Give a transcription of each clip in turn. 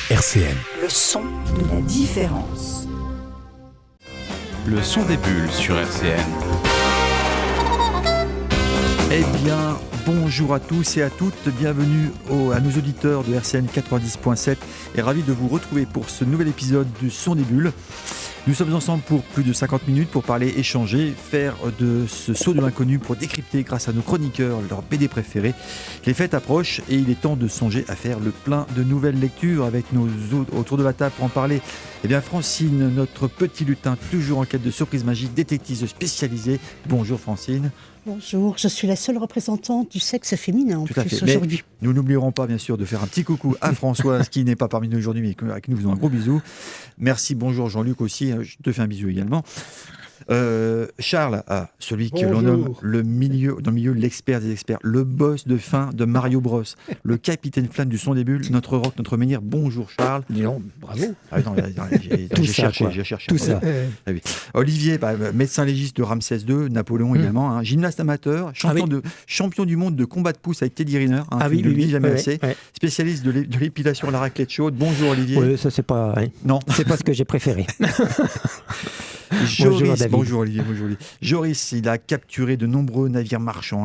RCN. Le son de la différence. Le son des bulles sur RCN. Eh bien, bonjour à tous et à toutes, bienvenue à nos auditeurs de RCN 90.7 et ravi de vous retrouver pour ce nouvel épisode du Son des bulles. Nous sommes ensemble pour plus de 50 minutes pour parler, échanger, faire de ce saut de l'inconnu pour décrypter grâce à nos chroniqueurs leurs BD préférés. Les fêtes approchent et il est temps de songer à faire le plein de nouvelles lectures avec nos autour de la table pour en parler. Eh bien Francine, notre petit lutin, toujours en quête de surprise magique, détective spécialisée. Bonjour Francine. Bonjour, je suis la seule représentante du sexe féminin en Tout à plus fait. aujourd'hui. Mais nous n'oublierons pas bien sûr de faire un petit coucou à Françoise qui n'est pas parmi nous aujourd'hui mais avec nous faisons un gros bisou. Merci, bonjour Jean-Luc aussi, je te fais un bisou également. Charles, celui que l'on nomme dans le milieu l'expert des experts, le boss de fin de Mario Bros, le capitaine flamme du son des bulles, notre rock, notre menhir. Bonjour Charles. Non, bravo. J'ai cherché. Tout ça. Ah oui. Olivier, médecin légiste de Ramsès II, Napoléon également, gymnaste amateur, champion du monde de combat de pouce avec Teddy Riner, tu ne le dis jamais assez, spécialiste de l'épilation à la raclette chaude. Bonjour Olivier. Oui, ça c'est pas... Non. C'est pas ce que j'ai préféré. Joris, bonjour Olivier. Joris, il a capturé de nombreux navires marchands.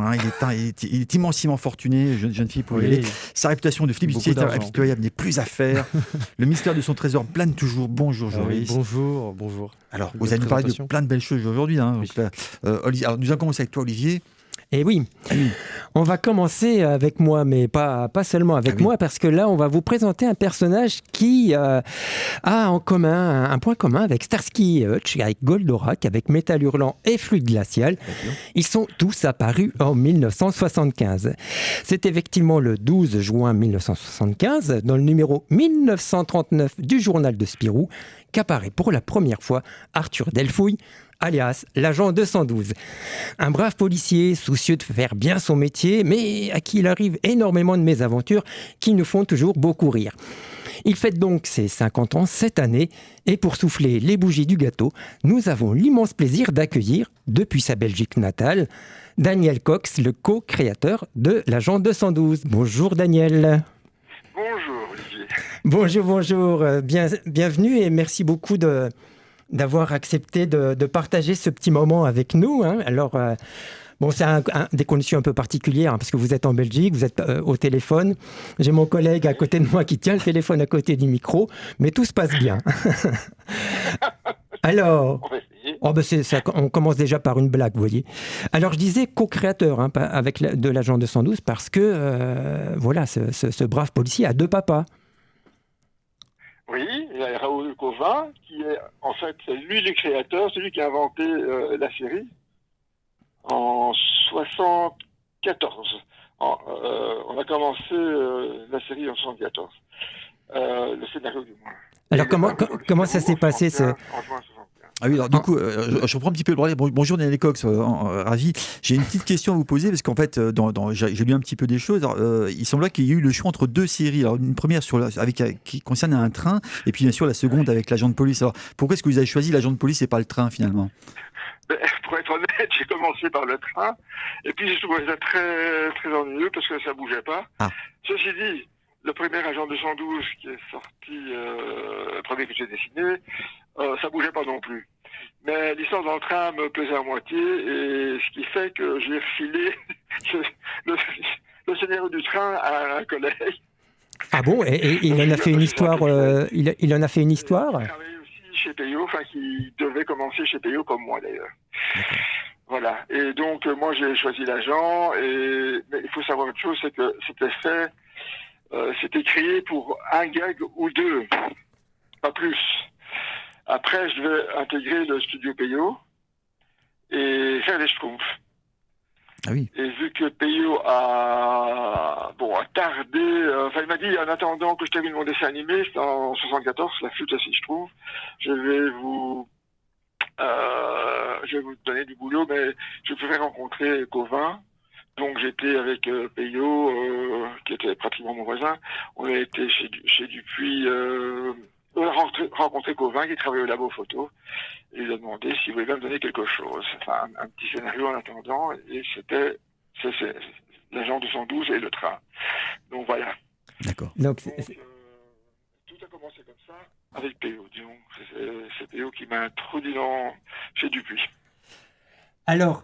Il est immensément fortuné, jeune fille pour y aller. Sa réputation de flibitier impitoyable n'est plus à faire. Le mystère de son trésor plane toujours. Bonjour Joris. Bonjour. Alors, vous allez nous parler de plein de belles choses aujourd'hui. Alors, nous allons commencer avec toi Olivier. Et oui, on va commencer avec moi, mais pas seulement avec moi, parce que là, on va vous présenter un personnage qui a en commun un point commun avec Starsky et Hutch, avec Goldorak, avec Métal Hurlant et Fluide Glacial. Ils sont tous apparus en 1975. C'est effectivement le 12 juin 1975, dans le numéro 1939 du journal de Spirou, qu'apparaît pour la première fois Arthur Delfouille, alias l'agent 212. Un brave policier soucieux de faire bien son métier, mais à qui il arrive énormément de mésaventures qui nous font toujours beaucoup rire. Il fête donc ses 50 ans cette année, et pour souffler les bougies du gâteau, nous avons l'immense plaisir d'accueillir, depuis sa Belgique natale, Daniel Cox, le co-créateur de l'agent 212. Bonjour Daniel. Bonjour Olivier. Bonjour. Bienvenue et merci beaucoup d'avoir accepté de partager ce petit moment avec nous. Alors, c'est des conditions un peu particulières, parce que vous êtes en Belgique, vous êtes au téléphone. J'ai mon collègue à côté de moi qui tient le téléphone à côté du micro, mais tout se passe bien. Alors, on commence déjà par une blague, vous voyez. Alors, je disais co-créateur de l'agent 212, parce que, ce brave policier a deux papas. Oui, il y a Raoul Cauvin, qui est, en fait, c'est lui le créateur, celui qui a inventé la série en 74. On a commencé la série en 74. Le scénario du moins. Alors, comment ça s'est passé en juin 75. Ah oui, alors du coup, je reprends un petit peu le relais. Bonjour Daniel Cox, ravi. J'ai une petite question à vous poser, parce qu'en fait, j'ai lu un petit peu des choses. Il semblait qu'il y ait eu le choix entre deux séries. Alors, une première qui concerne un train, et puis bien sûr la seconde avec l'agent de police. Alors, pourquoi est-ce que vous avez choisi l'agent de police et pas le train finalement ? Pour être honnête, j'ai commencé par le train, et puis j'ai trouvé ça très, très ennuyeux, parce que ça bougeait pas. Ceci dit, le premier agent 212 qui est sorti, le premier que j'ai dessiné, ça bougeait pas non plus. Mais l'histoire dans le train me plaisait à moitié, et ce qui fait que j'ai refilé le scénario du train à un collègue. Ah bon ? Et il en a fait une histoire il en a fait une histoire ? Il travaillait aussi chez Peyo, qui devait commencer chez Peyo comme moi d'ailleurs. Voilà. Et donc moi j'ai choisi l'agent, mais il faut savoir une chose, c'est que c'était créé pour un gag ou deux, pas plus. Après, je devais intégrer le studio Peyo et faire des schtroumpfs. Ah oui. Et vu que Peyo a tardé, il m'a dit en attendant que je termine mon dessin animé, c'était en 74, la flûte à six schtroumpfs, je vais vous donner du boulot, mais je préfère rencontrer Cauvin. Donc j'étais avec Peyo, qui était pratiquement mon voisin. On a été chez Dupuis. On a rencontré Cauvin qui travaillait au labo photo. Et il a demandé s'il voulait bien me donner quelque chose. Enfin, un petit scénario en attendant. Et c'est l'agent 212 et le train. Donc voilà. D'accord. Donc, tout a commencé comme ça avec P.O., disons. C'est P.O. qui m'a introduit chez Dupuis. Alors,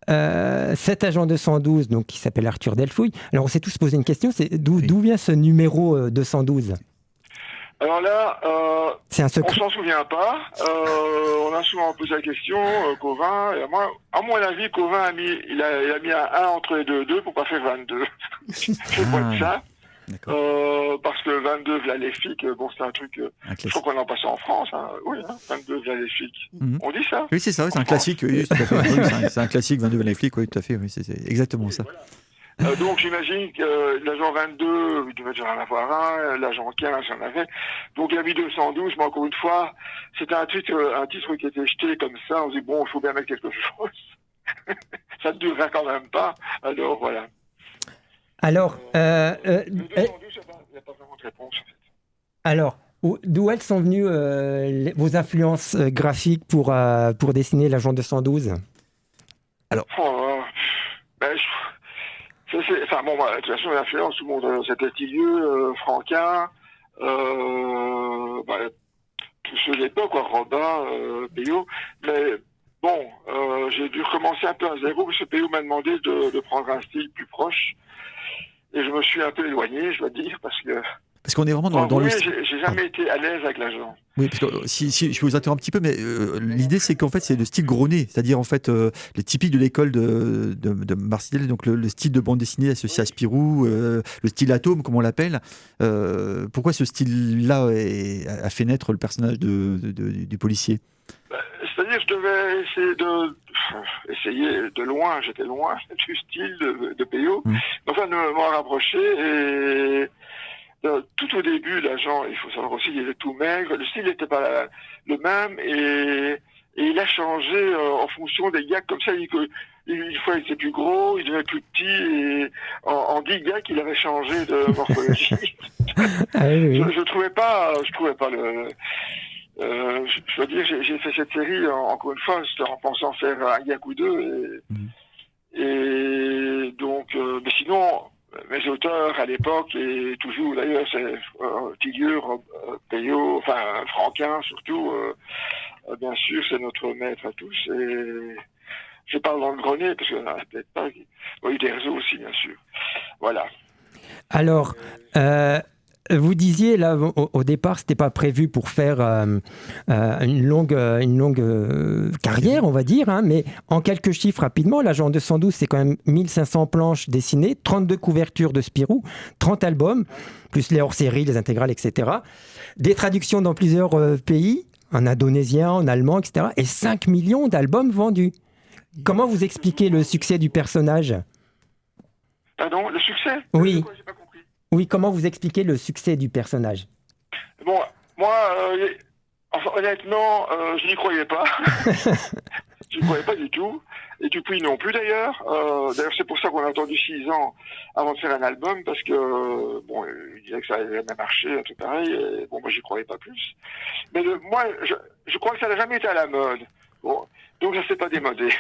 cet agent 212, donc, qui s'appelle Arthur Delfouille, alors on s'est tous posé une question, c'est d'où vient ce numéro 212 ? Alors là, c'est un secret. On s'en souvient pas. On a souvent posé la question, Cauvin, et moi, à mon avis, Cauvin il a mis un 1 entre les deux pour pas faire 22. Je crois que ça. Parce que 22 vlaléfiques, bon, c'est un truc. Je crois qu'on en passe en France. Hein. Oui, 22 vlaléfiques. On dit ça ? Oui, c'est ça, c'est un classique. Oui, tout à fait. Oui, c'est un classique, 22 vlaléfiques, oui, tout à fait. Oui, c'est exactement ça. Voilà. Donc j'imagine que l'agent 22, il devait déjà en avoir un, l'agent 15, j'en avait. Donc il a mis 212, mais encore une fois, c'était un titre qui était jeté comme ça. On se dit, bon, il faut bien mettre quelque chose. Ça ne durera quand même pas. Alors voilà. Alors, le 212, il n'y a pas vraiment de réponse en fait. Alors, d'où elles sont venues vos influences graphiques pour dessiner l'agent 212 ? Alors, enfin bon, de toute façon, l'influence, tout le monde, c'était Tillieux, Franquin, tous ceux de l'époque, Robin, P.O. Mais bon, j'ai dû recommencer un peu à zéro, parce que P.O. m'a demandé de prendre un style plus proche. Et je me suis un peu éloigné, je dois dire, parce qu'on est vraiment dans le style. J'ai jamais été à l'aise avec l'agent. Oui, parce que si je vous interromps un petit peu, mais l'idée c'est qu'en fait c'est le style Grenet, c'est-à-dire en fait les typiques de l'école de Marcel, donc le style de bande dessinée associé à Spirou, le style Atome comme on l'appelle. Pourquoi ce style-là a fait naître le personnage du policier ? C'est-à-dire que je devais essayer de loin, j'étais loin du style de P.O. Enfin, de m'en rapprocher et tout au début, l'agent, il faut savoir aussi, il était tout maigre, le style n'était pas le même et il a changé en fonction des gags comme ça. Une fois il était plus gros, il devenait plus petit et en 10 gags il avait changé de morphologie. Je trouvais pas le. Je dois dire, j'ai fait cette série encore une fois, c'était en pensant faire un gag ou deux et donc, mais sinon. Mes auteurs à l'époque, et toujours d'ailleurs, c'est Tillieux, P.O., enfin Franquin surtout, bien sûr, c'est notre maître à tous. Et je parle dans le Grenet, parce qu'il n'y en a peut-être pas. Oui, Derzo aussi, bien sûr. Voilà. Alors, vous disiez, là, au départ, ce n'était pas prévu pour faire une longue carrière, on va dire, hein, mais en quelques chiffres rapidement, l'agent 212, c'est quand même 1500 planches dessinées, 32 couvertures de Spirou, 30 albums, plus les hors-séries, les intégrales, etc. Des traductions dans plusieurs pays, en indonésien, en allemand, etc. Et 5 millions d'albums vendus. Comment vous expliquez le succès du personnage ? Pardon, le succès ? Oui. Oui, comment vous expliquez le succès du personnage ? Bon, moi, enfin, honnêtement, je n'y croyais pas. Je n'y croyais pas du tout. Et Dupuis non plus, d'ailleurs. D'ailleurs, c'est pour ça qu'on a attendu 6 ans avant de faire un album, parce que, bon, il disait que ça allait jamais marcher, un truc pareil. Et, bon, moi, j'y croyais pas plus. Mais moi, je crois que ça n'a jamais été à la mode. Bon, donc, ça s'est pas démodé.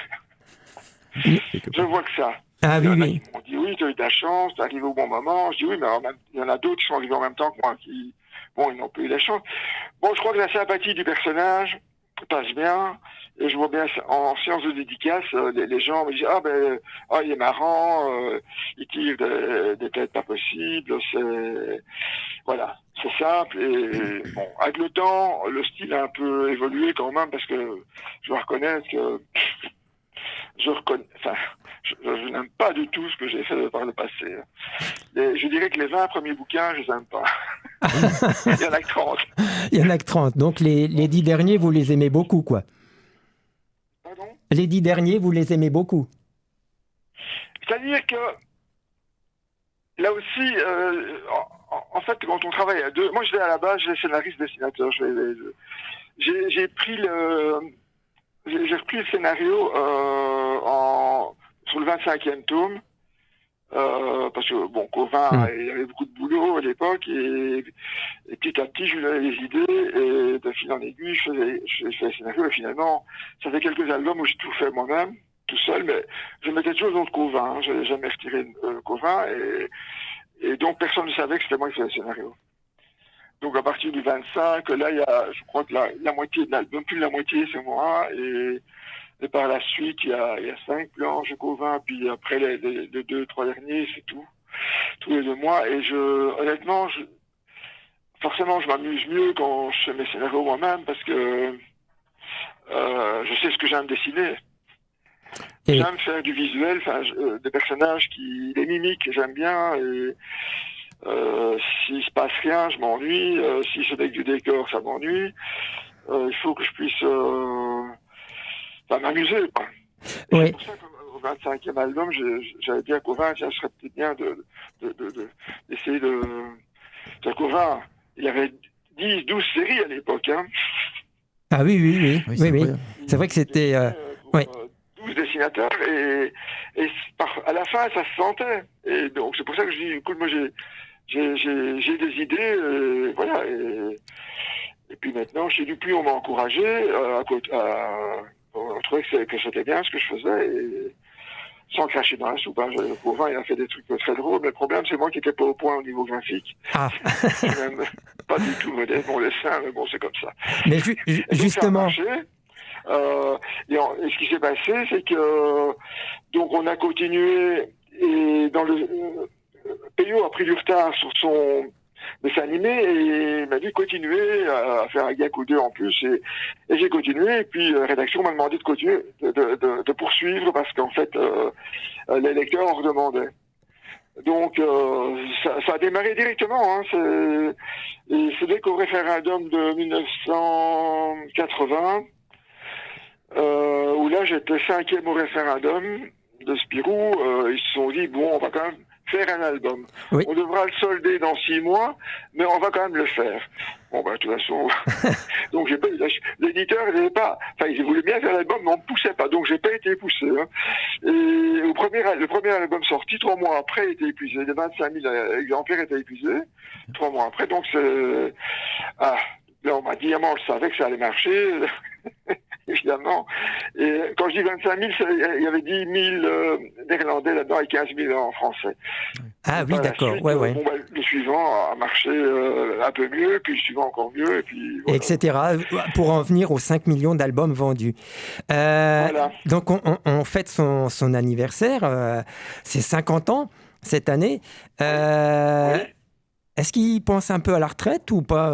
Je vois que ça. Ah oui, oui. On dit oui, tu as eu de la chance, tu es arrivé au bon moment. Je dis oui, mais il y en a d'autres qui sont arrivés en même temps que moi, qui, bon, ils n'ont pas eu la chance. Bon, je crois que la sympathie du personnage passe bien. Et je vois bien en séance de dédicace, les gens me disent il est marrant, il tire des têtes pas possibles, voilà, c'est simple. Et bon, avec le temps, le style a un peu évolué quand même, parce que je dois reconnaître que je n'aime pas du tout ce que j'ai fait par le passé. Je dirais que les 20 premiers bouquins, je les aime pas. Il y en a que 30. Il y en a que 30. Donc les 10 derniers, vous les aimez beaucoup, quoi. Pardon ? Les 10 derniers, vous les aimez beaucoup. C'est-à-dire que, là aussi, en fait, quand on travaille à deux... Moi, j'étais à la base, j'ai scénariste-dessinateur. J'ai repris le scénario sur le 25e tome, parce que, bon, Cauvin, il y avait beaucoup de boulot à l'époque, et petit à petit, je lui donnais les idées, et de fil en aiguille, je faisais le scénario, et finalement, ça fait quelques albums où j'ai tout fait moi-même, tout seul, mais je mettais toujours dans le Cauvin, hein, je n'avais jamais retiré Cauvin, et donc personne ne savait que c'était moi qui faisais le scénario. Donc à partir du 25, là, il y a, je crois que la moitié de l'album, plus de la moitié, c'est moi. Et par la suite, il y a 5 planches Gauvin, puis après les 2-3 derniers, c'est tout. Tous les 2 mois. Et honnêtement, forcément, je m'amuse mieux quand je fais mes scénarios moi-même, parce que je sais ce que j'aime dessiner. J'aime faire du visuel, des personnages des mimiques, j'aime bien. Et s'il se passe rien, je m'ennuie. Si c'est avec du décor, ça m'ennuie. Il faut que je puisse m'amuser, quoi. Oui. C'est pour ça qu'au 25e album, j'avais dit à Gauvin, tiens, ce serait peut-être bien d'essayer de Gauvin. Il y avait 10-12 séries à l'époque. Hein. Ah oui. C'est vrai que c'était... 12 dessinateurs et à la fin, ça se sentait. Et donc, c'est pour ça que je dis, écoute, moi, j'ai des idées, voilà. Et puis maintenant, chez Dupuis, on m'a encouragé on trouvait que c'était bien ce que je faisais, et sans cracher dans la soupe. Hein. Gauvin, il a fait des trucs très drôles, mais le problème, c'est moi qui n'étais pas au point au niveau graphique. Ah. Je suis même pas du tout modèle mon dessin, mais bon, c'est comme ça. Mais justement... Et ce qui s'est passé, c'est que donc on a continué, et dans Peyo a pris du retard sur son dessin animé, et il m'a dit continuer à faire un gag ou deux en plus, et j'ai continué, et puis la rédaction m'a demandé de continuer, de poursuivre, parce qu'en fait les lecteurs en redemandaient. Donc ça a démarré directement, hein, c'est dès qu'au référendum de 1980, où là j'étais 5e au référendum de Spirou, ils se sont dit bon, on va quand même faire un album. Oui. On devra le solder dans 6 mois, mais on va quand même le faire. Bon, de toute façon, donc l'éditeur, il voulait bien faire l'album, mais on ne me poussait pas, donc j'ai pas été poussé. Hein. Et le premier album sorti, 3 mois après, était épuisé. Les 25 000 exemplaires étaient épuisés, 3 mois après, donc c'est... là, on m'a dit, on le savait que ça allait marcher, évidemment. Et quand je dis 25 000, il y avait 10 000 néerlandais là-dedans et 15 000 en français. Ah oui, d'accord. Suite, ouais. Le suivant a marché un peu mieux, puis le suivant encore mieux, et puis... Voilà. Etc. Pour en venir aux 5 millions d'albums vendus. Voilà. Donc on fête son anniversaire, c'est 50 ans cette année. Oui. Est-ce qu'il pense un peu à la retraite ou pas,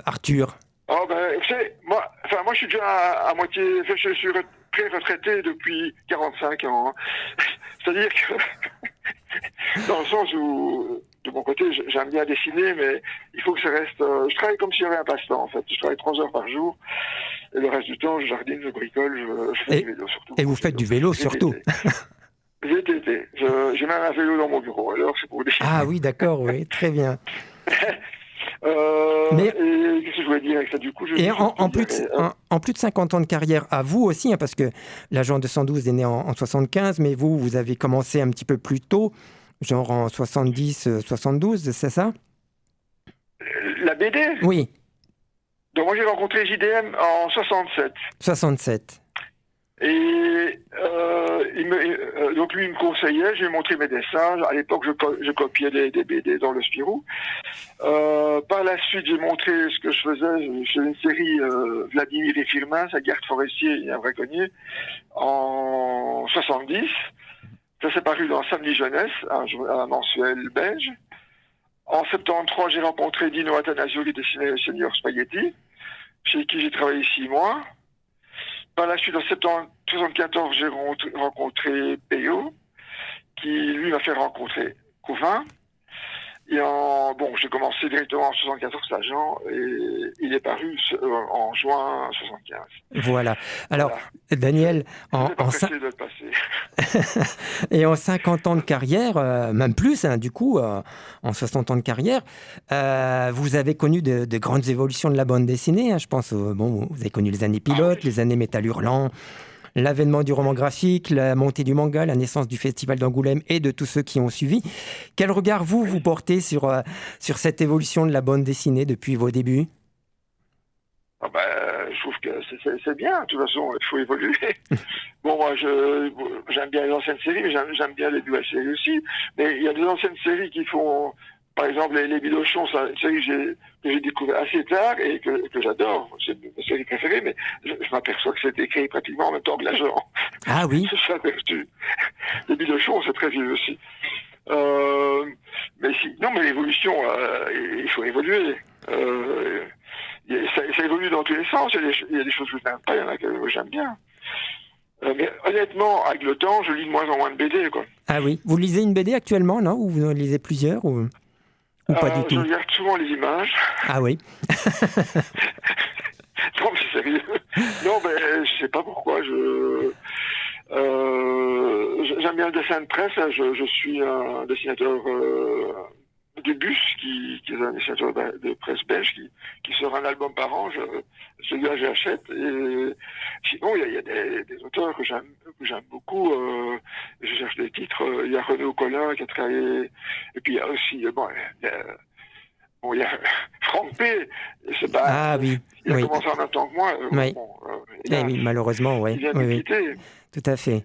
Arthur ? Oh vous savez, moi je suis déjà à moitié, je suis pré-retraité depuis 45 ans. Hein. C'est-à-dire que, dans le sens où, de mon côté, j'aime bien dessiner, mais il faut que ça reste... je travaille comme si j'avais un passe-temps, en fait. Je travaille 3 heures par jour, et le reste du temps, je jardine, je bricole, je fais du vélo surtout. Et vous faites du vélo surtout. VTT. J'ai même un vélo dans mon bureau, alors c'est pour dessiner. Ah oui, d'accord, oui, très bien. Mais qu'est-ce que je voulais dire avec ça du coup en plus de 50 ans de carrière à vous aussi, hein, parce que l'agent 212 est né en 75, mais vous avez commencé un petit peu plus tôt, genre en 70-72, c'est ça ? La BD ? Oui. Donc moi j'ai rencontré JDM en 67. 67. Et donc lui il me conseillait, je lui ai montré mes dessins. À l'époque je copiais des BD dans le Spirou. Par la suite j'ai montré ce que je faisais. Je faisais une série Vladimir et Firmin, sa garde forestier et un braconnier en 70. Ça s'est paru dans Samedi Jeunesse, un mensuel belge. En 73 j'ai rencontré Dino Atanasio qui dessinait le Seigneur Spaghetti, chez qui j'ai travaillé 6 mois. Par la suite, en 74, j'ai rencontré Peyo, qui lui m'a fait rencontrer Gauvin. Et j'ai commencé directement en 74, l'agent, et il est paru en juin 75. Voilà. Alors, Daniel, et en 50 ans de carrière, même plus, hein, du coup, en 60 ans de carrière, vous avez connu de grandes évolutions de la bande dessinée. Hein, je pense, vous avez connu les années pilotes, les années Métal Hurlant, l'avènement du roman graphique, la montée du manga, la naissance du Festival d'Angoulême et de tous ceux qui ont suivi. Quel regard vous portez sur cette évolution de la bande dessinée depuis vos débuts ? Je trouve que c'est bien, de toute façon, il faut évoluer. Bon, moi, j'aime bien les anciennes séries, mais j'aime bien les nouvelles séries aussi. Mais il y a des anciennes séries qui font par exemple, les Bidochons, c'est une série que j'ai découvert assez tard et que j'adore. C'est ma série préférée, mais je m'aperçois que c'est écrit pratiquement en même temps que l'agent. Ah oui. C'est ça vertu. Les Bidochons, c'est très vieux aussi. Mais l'évolution, il faut évoluer. Ça évolue dans tous les sens. Il y a des choses que je n'aime pas, il y en a que j'aime bien. Mais honnêtement, avec le temps, je lis de moins en moins de BD, quoi. Ah oui. Vous lisez une BD actuellement, non? Ou vous en lisez plusieurs ou pas du tout? Je regarde souvent les images. Ah oui. Non, mais c'est sérieux. Non, mais je sais pas pourquoi. J'aime bien le dessin de presse. Je suis un dessinateur du Bus, qui est un dessinateur de presse belge, qui sort un album par an. Celui-là, j'achète. Et sinon, il y a des auteurs que j'aime beaucoup. Je cherche des titres. Il y a Renaud Collin qui a travaillé. Et puis il y a aussi il y a Franck P. C'est pas. Ah oui. Il a commencé en même temps que moi. Oui. Oui, malheureusement, oui. Il vient de quitter. Tout à fait.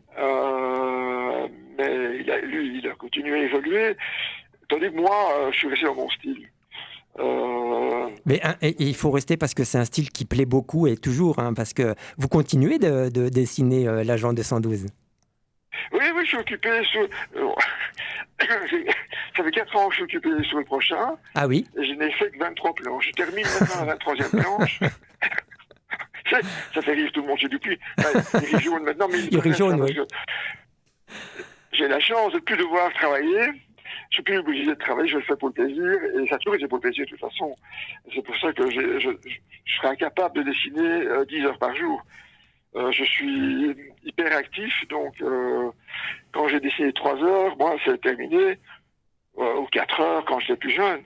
Mais il a continué à évoluer. Tandis que moi, je suis resté dans mon style. Mais il faut rester parce que c'est un style qui plaît beaucoup et toujours, parce que vous continuez de dessiner l'agent 212. Oui, je suis occupé sur... Ça fait 4 ans que je suis occupé sur le prochain. Ah oui. Et je n'ai fait que 23 planches. Je termine maintenant la 23e planche. Ça fait rire tout le monde, j'ai depuis. Il rit jaune maintenant, mais il rit jaune, oui. J'ai la chance de ne plus devoir travailler. Je suis plus obligé de travailler, je le fais pour le plaisir, et ça a toujours été pour le plaisir de toute façon. C'est pour ça que je serais incapable de dessiner 10 heures par jour. Je suis hyper actif, donc quand j'ai dessiné 3 heures, moi c'est terminé, ou 4 heures quand j'étais plus jeune.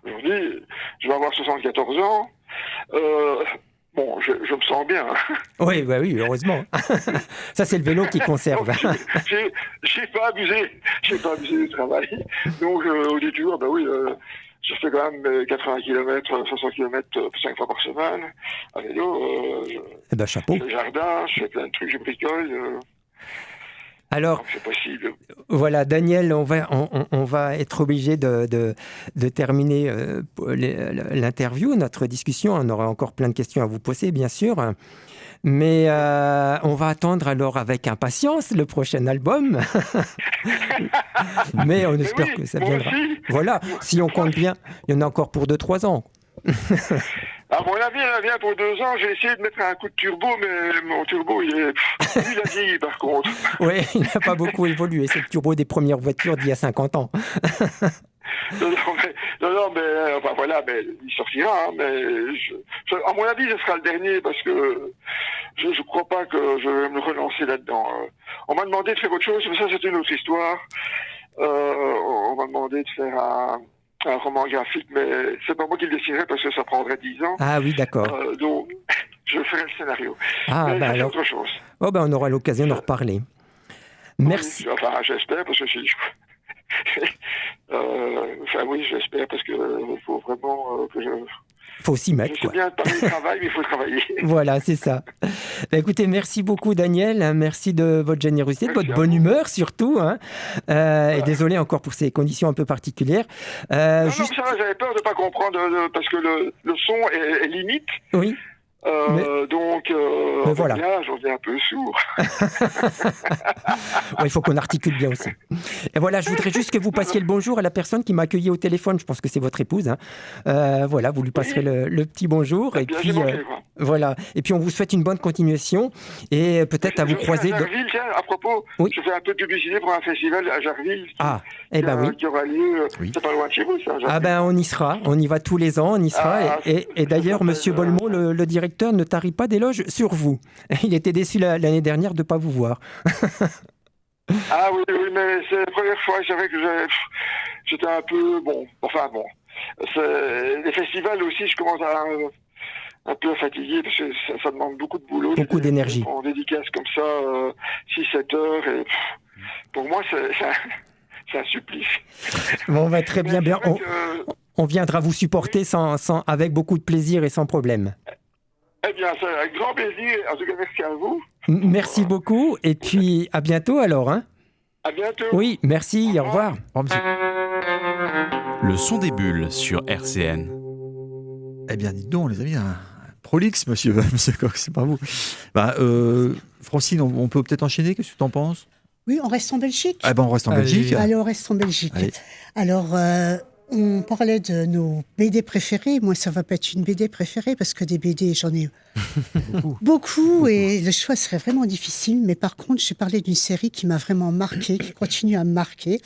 Aujourd'hui, je vais avoir 74 ans. Bon, je me sens bien. Oui, bah oui, heureusement. Ça, c'est le vélo qui conserve. J'ai pas abusé du travail. Donc, au détour, je fais quand même 80 km, 60 km 5 fois par semaine à vélo. Chapeau. Je fais le jardin, je fais plein de trucs, je bricole. Alors, c'est possible. Voilà, Daniel, on va être obligé de terminer l'interview, notre discussion. On aura encore plein de questions à vous poser, bien sûr. Mais on va attendre alors avec impatience le prochain album. Mais on espère que ça viendra. Aussi. Voilà, si on compte bien, il y en a encore pour 2-3 ans. À mon avis, elle vient pour 2 ans. J'ai essayé de mettre un coup de turbo, mais mon turbo, il a vieilli par contre. Oui, il n'a pas beaucoup évolué. C'est le turbo des premières voitures d'il y a 50 ans. Non, mais enfin voilà, mais il sortira. Mais à mon avis, ce sera le dernier parce que je ne crois pas que je vais me relancer là-dedans. On m'a demandé de faire autre chose, mais ça, c'est une autre histoire. On m'a demandé de faire un roman graphique, mais c'est pas moi qui le dessinerai parce que ça prendrait 10 ans. Ah oui, d'accord. Donc, je ferai le scénario. Ah, mais alors... c'est autre chose. Oh, on aura l'occasion d'en reparler. Merci. Oui, enfin, j'espère, parce que j'espère, parce que faut vraiment que je... Faut s'y mettre, quoi. Je sais bien parler de travail, mais il faut travailler. Voilà, c'est ça. Écoutez, merci beaucoup, Daniel. Merci de votre générosité, de votre bonne humeur, surtout. Et désolé encore pour ces conditions un peu particulières. Non, ça va, j'avais peur de ne pas comprendre, parce que le son est limite. Oui. Donc, voilà. Là, j'en ai un peu sourd. Il faut qu'on articule bien aussi. Et voilà, je voudrais juste que vous passiez le bonjour à la personne qui m'a accueilli au téléphone. Je pense que c'est votre épouse. Voilà, vous lui passerez le petit bonjour. Et puis, voilà. Et puis, on vous souhaite une bonne continuation et peut-être à vous croiser. Jarville, tiens, à propos, je fais un peu de publicité pour un festival à Jarville. Qui aura lieu. Oui. C'est pas loin de chez vous, ça. Jarville. On y sera. On y va tous les ans. On y sera. Et d'ailleurs, Monsieur Bolmont, le directeur, ne tarit pas d'éloges sur vous. Il était déçu l'année dernière de ne pas vous voir. Ah oui, mais c'est la première fois, c'est vrai que j'étais un peu... Bon. Les festivals aussi, je commence un peu à fatiguer, parce que ça demande beaucoup de boulot. Beaucoup d'énergie. On dédicace comme ça 6-7 heures, et pour moi, c'est un supplice. Bon, très bien. On viendra vous supporter avec beaucoup de plaisir et sans problème. Eh bien, c'est un grand plaisir. En tout cas, merci à vous. Merci beaucoup. Et puis, à bientôt alors. À bientôt. Oui, merci. Au revoir. Le son des bulles sur RCN. Eh bien, dites donc, les amis, un prolixe, monsieur Coq, c'est pas vous. Francine, on peut peut-être enchaîner, qu'est-ce que tu en penses ? Oui, on reste en Belgique. On reste en Belgique. Allez, on reste en Belgique. Allez. Alors, on parlait de nos BD préférés. Moi, ça va pas être une BD préférée parce que des BD, j'en ai beaucoup et le choix serait vraiment difficile. Mais par contre, j'ai parlé d'une série qui m'a vraiment marquée, qui continue à me marquer.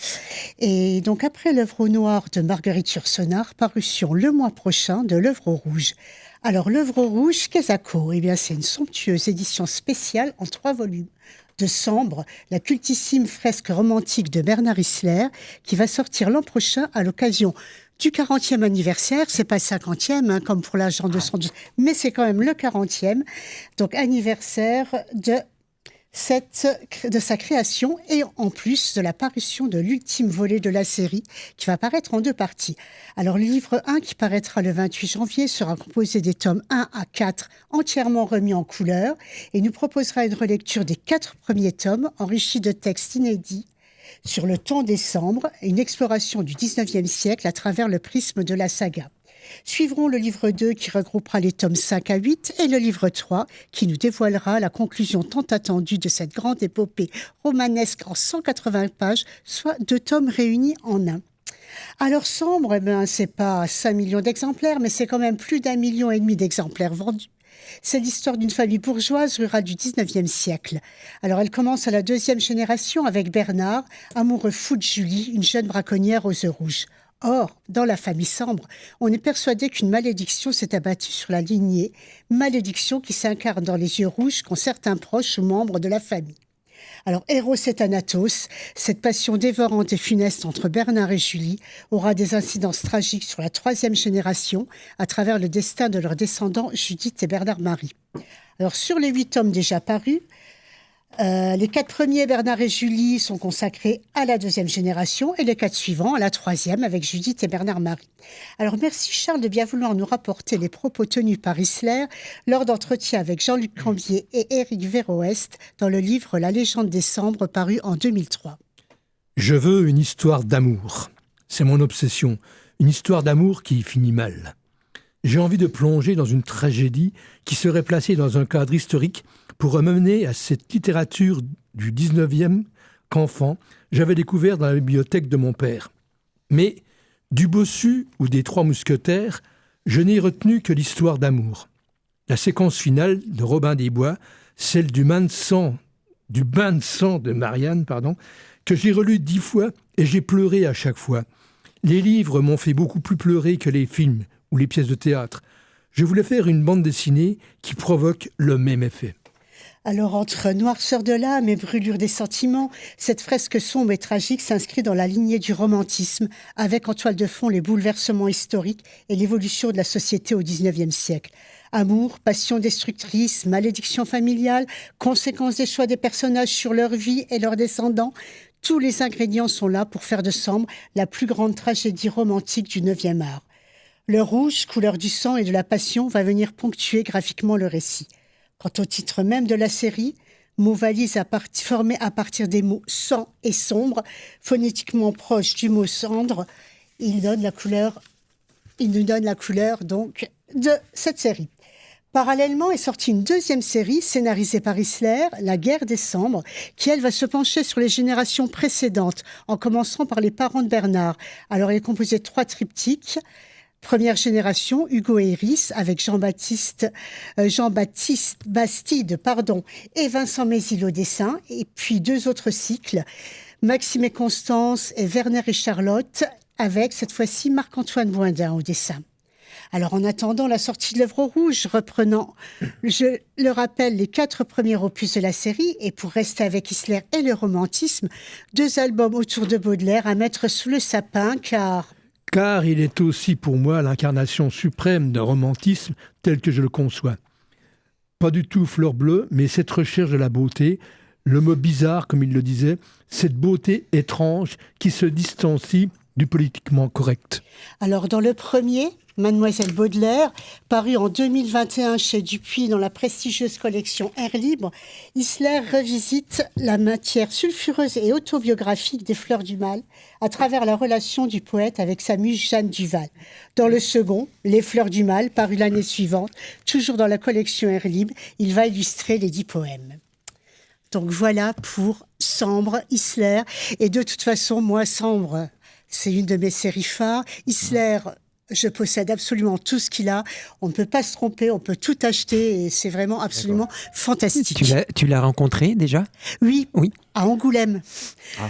Et donc, après l'œuvre au noir de Marguerite Yourcenar, parution le mois prochain de l'œuvre au rouge. Alors, l'œuvre au rouge, Kezako, eh bien, c'est une somptueuse édition spéciale en 3 volumes. De Sambre, la cultissime fresque romantique de Bernard Isler, qui va sortir l'an prochain à l'occasion du 40e anniversaire. C'est pas le 50e, comme pour l'agent 212, mais c'est quand même le 40e. Donc, anniversaire de sa création et en plus de la parution de l'ultime volet de la série qui va paraître en 2 parties. Alors le livre 1 qui paraîtra le 28 janvier sera composé des tomes 1 à 4 entièrement remis en couleur et nous proposera une relecture des 4 premiers tomes enrichis de textes inédits sur le temps décembre et une exploration du 19e siècle à travers le prisme de la saga. Suivront le livre 2 qui regroupera les tomes 5 à 8 et le livre 3 qui nous dévoilera la conclusion tant attendue de cette grande épopée romanesque en 180 pages, soit 2 tomes réunis en un. Alors Sambre, c'est pas 5 millions d'exemplaires, mais c'est quand même plus d'1,5 million d'exemplaires vendus. C'est l'histoire d'une famille bourgeoise rurale du 19e siècle. Alors elle commence à la 2e génération avec Bernard, amoureux fou de Julie, une jeune braconnière aux œufs rouges. Or, dans la famille Sambre, on est persuadé qu'une malédiction s'est abattue sur la lignée, malédiction qui s'incarne dans les yeux rouges qu'ont certains proches ou membres de la famille. Alors, Eros et Thanatos, cette passion dévorante et funeste entre Bernard et Julie, aura des incidences tragiques sur la 3e génération à travers le destin de leurs descendants Judith et Bernard-Marie. Alors, sur les 8 tomes déjà parus, les 4 premiers, Bernard et Julie, sont consacrés à la 2e génération et les 4 suivants à la 3e avec Judith et Bernard-Marie. Alors merci Charles de bien vouloir nous rapporter les propos tenus par Isler lors d'entretiens avec Jean-Luc Cambier et Éric Verroest dans le livre La légende des Cendres paru en 2003. Je veux une histoire d'amour. C'est mon obsession. Une histoire d'amour qui finit mal. J'ai envie de plonger dans une tragédie qui serait placée dans un cadre historique pour amener à cette littérature du 19e qu'enfant, j'avais découvert dans la bibliothèque de mon père. Mais du Bossu ou des Trois Mousquetaires, je n'ai retenu que l'histoire d'amour. La séquence finale de Robin des Bois, celle du bain de sang de Marianne, que j'ai relu 10 fois et j'ai pleuré à chaque fois. Les livres m'ont fait beaucoup plus pleurer que les films ou les pièces de théâtre. Je voulais faire une bande dessinée qui provoque le même effet. Alors, entre noirceur de l'âme et brûlure des sentiments, cette fresque sombre et tragique s'inscrit dans la lignée du romantisme, avec en toile de fond les bouleversements historiques et l'évolution de la société au XIXe siècle. Amour, passion destructrice, malédiction familiale, conséquences des choix des personnages sur leur vie et leurs descendants, tous les ingrédients sont là pour faire de Sambre la plus grande tragédie romantique du 9e art. Le rouge, couleur du sang et de la passion, va venir ponctuer graphiquement le récit. Quant au titre même de la série, mot valise formé à partir des mots sang et sombre, phonétiquement proche du mot cendre, il nous donne la couleur donc de cette série. Parallèlement est sortie une 2e série scénarisée par Isler, La guerre des Cendres, qui elle va se pencher sur les générations précédentes, en commençant par les parents de Bernard. Alors elle est composée de 3 triptyques. Première génération, Hugo et Iris, avec Jean-Baptiste Bastide, et Vincent Mézil au dessin, et puis 2 autres cycles, Maxime et Constance et Werner et Charlotte, avec cette fois-ci Marc-Antoine Boindin au dessin. Alors en attendant la sortie de l'œuvre rouge, reprenant, je le rappelle, les 4 premiers opus de la série, et pour rester avec Isler et le romantisme, 2 albums autour de Baudelaire à mettre sous le sapin, car il est aussi pour moi l'incarnation suprême d'un romantisme tel que je le conçois. Pas du tout fleur bleue, mais cette recherche de la beauté, le mot bizarre comme il le disait, cette beauté étrange qui se distancie du politiquement correct? Alors, dans le premier, Mademoiselle Baudelaire, paru en 2021 chez Dupuis dans la prestigieuse collection Air Libre, Isler revisite la matière sulfureuse et autobiographique des Fleurs du Mal à travers la relation du poète avec sa muse Jeanne Duval. Dans le second, Les Fleurs du Mal, paru l'année suivante, toujours dans la collection Air Libre, il va illustrer les 10 poèmes. Donc voilà pour Sambre, Isler. Et de toute façon, moi, Sambre, c'est une de mes séries phares. Isler, je possède absolument tout ce qu'il a. On ne peut pas se tromper, on peut tout acheter et c'est vraiment absolument fantastique. Tu l'as rencontré déjà ? Oui, à Angoulême. Ah.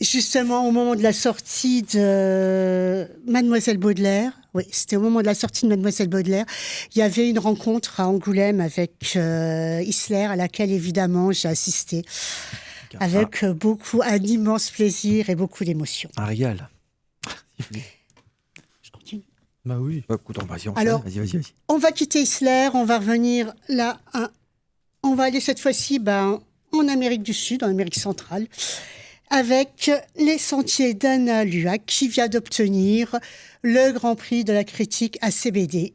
Justement, au moment de la sortie de Mademoiselle Baudelaire, oui, c'était au moment de la sortie de Mademoiselle Baudelaire, il y avait une rencontre à Angoulême avec Isler, à laquelle évidemment j'ai assisté avec un immense plaisir et beaucoup d'émotion. Un régal. Bah oui. Alors, vas-y. On va quitter Isler, on va revenir là. On va aller cette fois-ci en Amérique du Sud, en Amérique centrale, avec les Sentiers d'Anna Luac, qui vient d'obtenir le Grand Prix de la critique ACBD.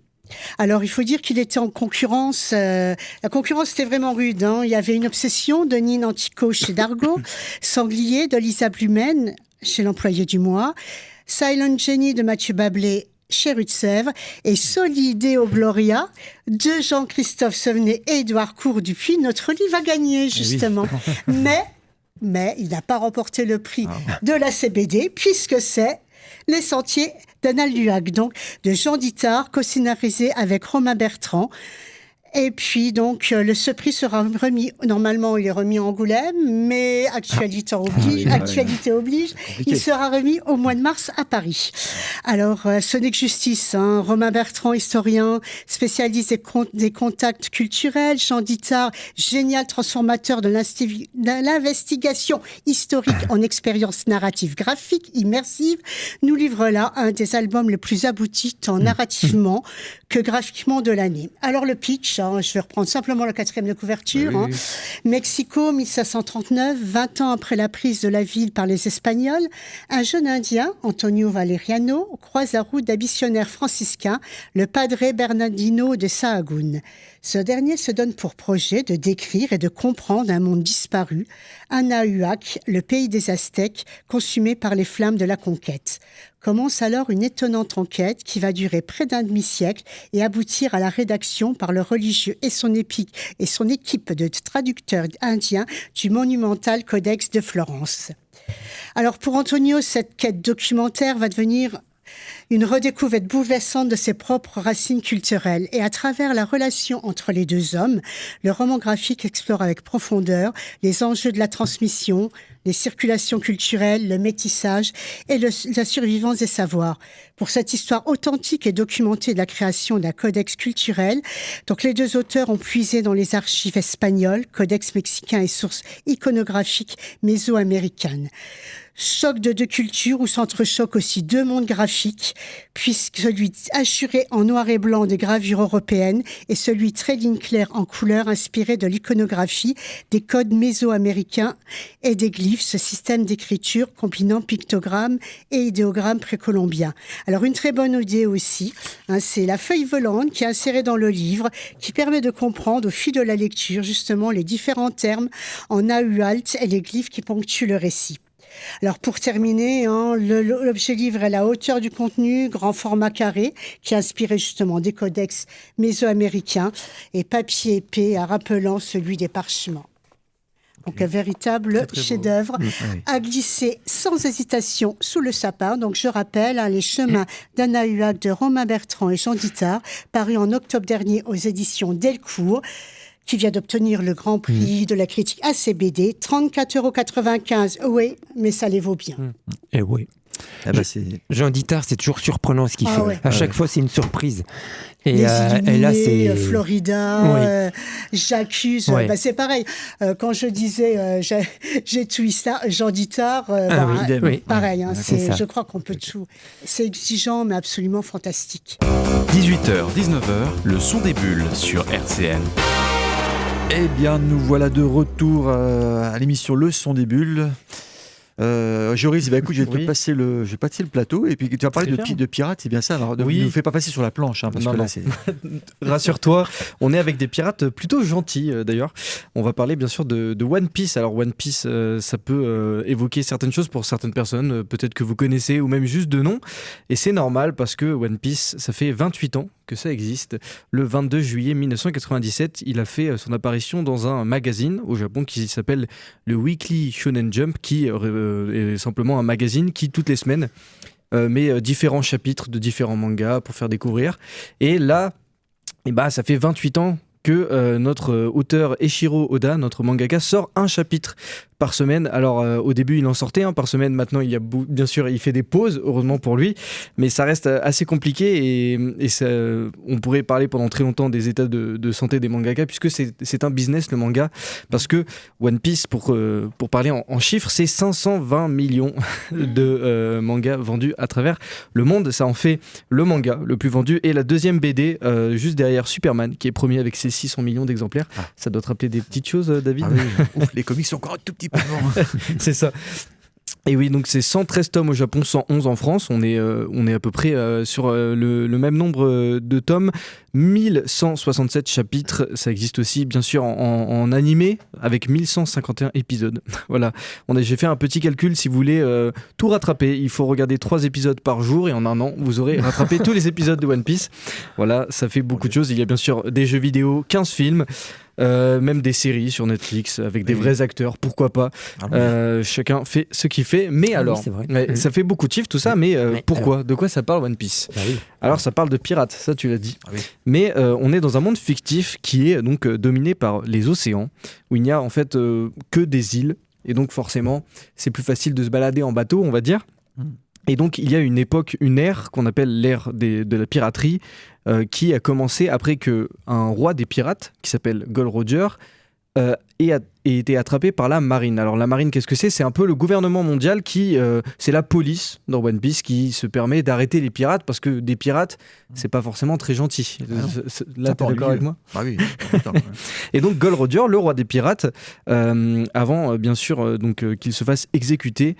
Alors, il faut dire qu'il était en concurrence. La concurrence était vraiment rude. Il y avait Une obsession de Nine Antico chez Dargaud, Sanglier de Lisa Blumen chez l'Employé du mois, Silent Jenny de Mathieu Bablé chez Rue de Sèvres et Solideo Gloria de Jean-Christophe Sevenet et Édouard Court-Dupuis. Notre livre a gagné, justement. Mais il n'a pas remporté le prix de la CBD, puisque c'est Les Sentiers d'Anna Luac, donc de Jean Dittard, co-scénarisé avec Romain Bertrand. Et puis, donc, ce prix sera remis, normalement, il est remis à Angoulême, mais actualité oblige, il sera remis au mois de mars à Paris. Alors, ce n'est que justice, Romain Bertrand, historien, spécialiste des contacts culturels, Jean Dittard, génial transformateur de l'investigation historique en expérience narrative graphique, immersive, nous livre là un des albums les plus aboutis, tant narrativement que graphiquement de l'année. Alors, le pitch, je vais reprendre simplement la 4e de couverture. Oui. Mexico, 1539, 20 ans après la prise de la ville par les Espagnols, un jeune Indien, Antonio Valeriano, croise la route d'un missionnaire franciscain, le Padre Bernardino de Sahagún. Ce dernier se donne pour projet de décrire et de comprendre un monde disparu, Anahuac, le pays des Aztèques, consumé par les flammes de la conquête. Commence alors une étonnante enquête qui va durer près d'un demi-siècle et aboutir à la rédaction par le religieux et son équipe de traducteurs indiens du monumental Codex de Florence. Alors pour Antonio, cette quête documentaire va devenir une redécouverte bouleversante de ses propres racines culturelles. Et à travers la relation entre les deux hommes, le roman graphique explore avec profondeur les enjeux de la transmission, les circulations culturelles, le métissage et la survivance des savoirs. Pour cette histoire authentique et documentée de la création d'un codex culturel, donc les deux auteurs ont puisé dans les archives espagnoles, codex mexicain et sources iconographiques mésoaméricaines. Choc de deux cultures où s'entrechoquent aussi deux mondes graphiques, puisque celui assuré en noir et blanc des gravures européennes et celui très ligne claire en couleur inspiré de l'iconographie, des codes mésoaméricains et des glyphes, ce système d'écriture combinant pictogrammes et idéogrammes précolombiens. Alors une très bonne idée aussi, c'est la feuille volante qui est insérée dans le livre, qui permet de comprendre au fil de la lecture justement les différents termes en nahuatl et les glyphes qui ponctuent le récit. Alors pour terminer, l'objet livre est la hauteur du contenu, grand format carré, qui est inspiré justement des codex mésoaméricains, et papier épais rappelant celui des parchemins. Donc un véritable chef-d'œuvre à glisser sans hésitation sous le sapin. Donc je rappelle Les chemins d'Anahuac de Romain Bertrand et Jean Dittard, paru en octobre dernier aux éditions Delcourt, qui vient d'obtenir le Grand Prix de la critique ACBD, 34,95 €. Oui, mais ça les vaut bien. Et oui. Jean Dittard, c'est toujours surprenant ce qu'il fait. Ouais. À chaque fois, c'est une surprise. Et là, c'est Florida, J'accuse. C'est pareil. Quand je disais j'ai twist Jean Dittard, pareil. Je crois qu'on peut tout. C'est exigeant, mais absolument fantastique. 18h, 19h, le son des bulles sur RCN. Eh bien, nous voilà de retour à l'émission Le Son des Bulles. Joris, écoute, je vais te passer le plateau et puis tu vas parler de pirates, c'est bien ça. Alors, ne nous fais pas passer sur la planche, parce que là, c'est... Rassure-toi, on est avec des pirates plutôt gentils d'ailleurs. On va parler bien sûr de One Piece. Alors One Piece, ça peut évoquer certaines choses pour certaines personnes, peut-être que vous connaissez ou même juste de nom. Et c'est normal parce que One Piece, ça fait 28 ans que ça existe. Le 22 juillet 1997, il a fait son apparition dans un magazine au Japon qui s'appelle le Weekly Shonen Jump, qui est simplement un magazine qui, toutes les semaines, met différents chapitres de différents mangas pour faire découvrir. Et là, ça fait 28 ans que notre auteur Eiichiro Oda, notre mangaka, sort un chapitre par semaine. Alors au début il en sortait par semaine, maintenant bien sûr il fait des pauses, heureusement pour lui, mais ça reste assez compliqué et ça, on pourrait parler pendant très longtemps des états de santé des mangakas, puisque c'est un business le manga, parce que One Piece, pour parler en chiffres, c'est 520 millions de mangas vendus à travers le monde. Ça en fait le manga le plus vendu et la deuxième BD juste derrière Superman, qui est premier avec ses 600 millions d'exemplaires. Ça doit te rappeler des petites choses, David? Ouf, les comics sont encore un tout petit peu c'est ça. Et oui, donc c'est 113 tomes au Japon, 111 en France. On est à peu près sur le même nombre de tomes. 1167 chapitres. Ça existe aussi, bien sûr, en animé, avec 1151 épisodes. Voilà. J'ai fait un petit calcul. Si vous voulez tout rattraper, il faut regarder 3 épisodes par jour et en un an, vous aurez rattrapé tous les épisodes de One Piece. Voilà, ça fait beaucoup de choses. Il y a bien sûr des jeux vidéo, 15 films. Même des séries sur Netflix avec des vrais acteurs, pourquoi pas. Chacun fait ce qu'il fait, mais alors ça fait beaucoup de chiffres tout ça, mais pourquoi, de quoi ça parle One Piece? Alors ça parle de pirates, ça tu l'as dit, mais on est dans un monde fictif qui est donc dominé par les océans, où il n'y a en fait que des îles, et donc forcément c'est plus facile de se balader en bateau, on va dire. Et donc il y a une époque, une ère qu'on appelle l'ère de la piraterie, qui a commencé après qu'un roi des pirates, qui s'appelle Gold Roger, ait été attrapé par la marine. Alors la marine, qu'est-ce que c'est? C'est un peu le gouvernement mondial c'est la police dans One Piece qui se permet d'arrêter les pirates, parce que des pirates, c'est pas forcément très gentil. Là, t'es d'accord avec moi? Oui. Et donc Gold Roger, le roi des pirates, avant bien sûr qu'il se fasse exécuter,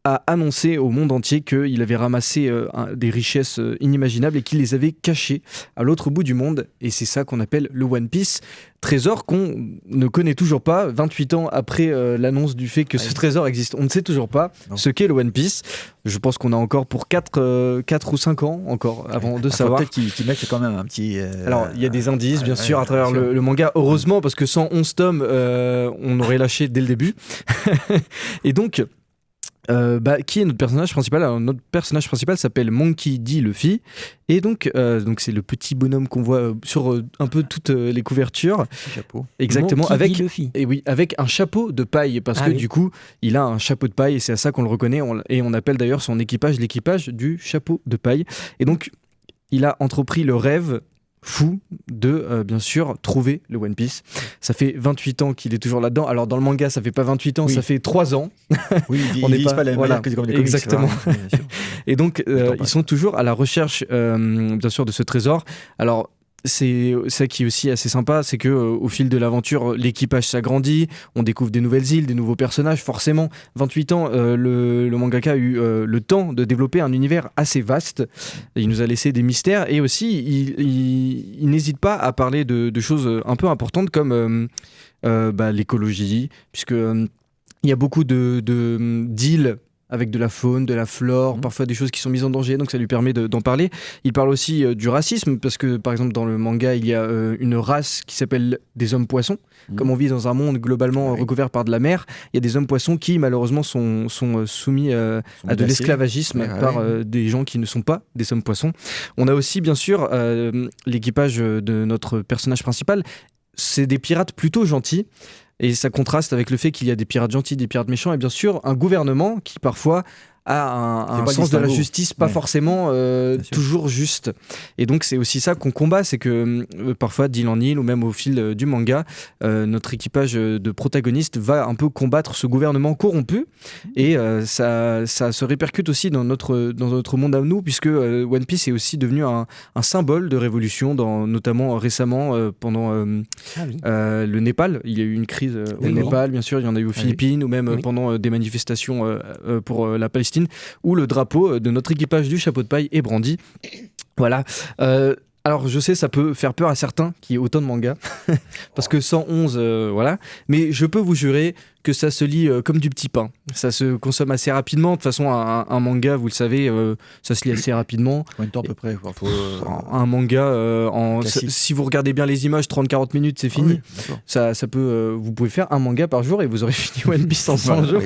a annoncé au monde entier qu'il avait ramassé des richesses inimaginables et qu'il les avait cachées à l'autre bout du monde. Et c'est ça qu'on appelle le One Piece, trésor qu'on ne connaît toujours pas. 28 ans après l'annonce du fait que ce trésor existe, on ne sait toujours pas ce qu'est le One Piece. Je pense qu'on a encore pour 4 ou 5 ans encore avant de savoir. Peut-être qu'ils mettent quand même un petit... Alors, il y a des indices, bien sûr, à travers le manga. Heureusement, parce que 111 tomes, on aurait lâché dès le début. Et donc... qui est notre personnage principal? Alors, notre personnage principal s'appelle Monkey D. Luffy, et donc c'est le petit bonhomme qu'on voit sur un peu toutes les couvertures. Chapeau. Exactement, Monkey avec un chapeau de paille, parce que du coup il a un chapeau de paille et c'est à ça qu'on le reconnaît, et on appelle d'ailleurs son équipage l'équipage du chapeau de paille. Et donc il a entrepris le rêve fou de, bien sûr, trouver le One Piece. Ça fait 28 ans qu'il est toujours là-dedans. Alors, dans le manga, ça fait pas 28 ans, ça fait 3 ans. Oui, on n'est pas la même manière que comme les comics. Exactement. Et donc, ils sont toujours à la recherche, bien sûr, de ce trésor. Alors, c'est ça qui est aussi assez sympa, c'est que au fil de l'aventure, l'équipage s'agrandit, on découvre des nouvelles îles, des nouveaux personnages. Forcément, 28 ans, le mangaka a eu le temps de développer un univers assez vaste. Il nous a laissé des mystères, et aussi il n'hésite pas à parler de choses un peu importantes comme l'écologie, puisque il y a beaucoup d'îles avec de la faune, de la flore, parfois des choses qui sont mises en danger, donc ça lui permet d'en parler. Il parle aussi du racisme, parce que par exemple dans le manga, il y a une race qui s'appelle des hommes-poissons. Comme on vit dans un monde globalement recouvert par de la mer, il y a des hommes-poissons qui malheureusement sont soumis à de l'esclavagisme par des gens qui ne sont pas des hommes-poissons. On a aussi bien sûr l'équipage de notre personnage principal, c'est des pirates plutôt gentils. Et ça contraste avec le fait qu'il y a des pirates gentils, des pirates méchants, et bien sûr un gouvernement qui parfois a un sens de la justice pas forcément toujours juste. Et donc c'est aussi ça qu'on combat, c'est que parfois Dylan Hill ou même au fil du manga, notre équipage de protagonistes va un peu combattre ce gouvernement corrompu, et ça se répercute aussi dans notre monde à nous, puisque One Piece est aussi devenu un symbole de révolution, notamment récemment pendant le Népal. Il y a eu une crise au Népal, bien sûr, il y en a eu aux Philippines, ou même pendant des manifestations pour la Palestine, où le drapeau de notre équipage du chapeau de paille est brandi. Voilà. Alors je sais, ça peut faire peur à certains qui aient autant de mangas, parce que 111, voilà. Mais je peux vous jurer que ça se lit comme du petit pain. Ça se consomme assez rapidement. De toute façon, un manga, vous le savez, ça se lit assez rapidement. Combien de temps à peu près un manga, si vous regardez bien les images, 30-40 minutes, c'est fini. Ça peut, vous pouvez faire un manga par jour et vous aurez fini One Piece en 100 jours.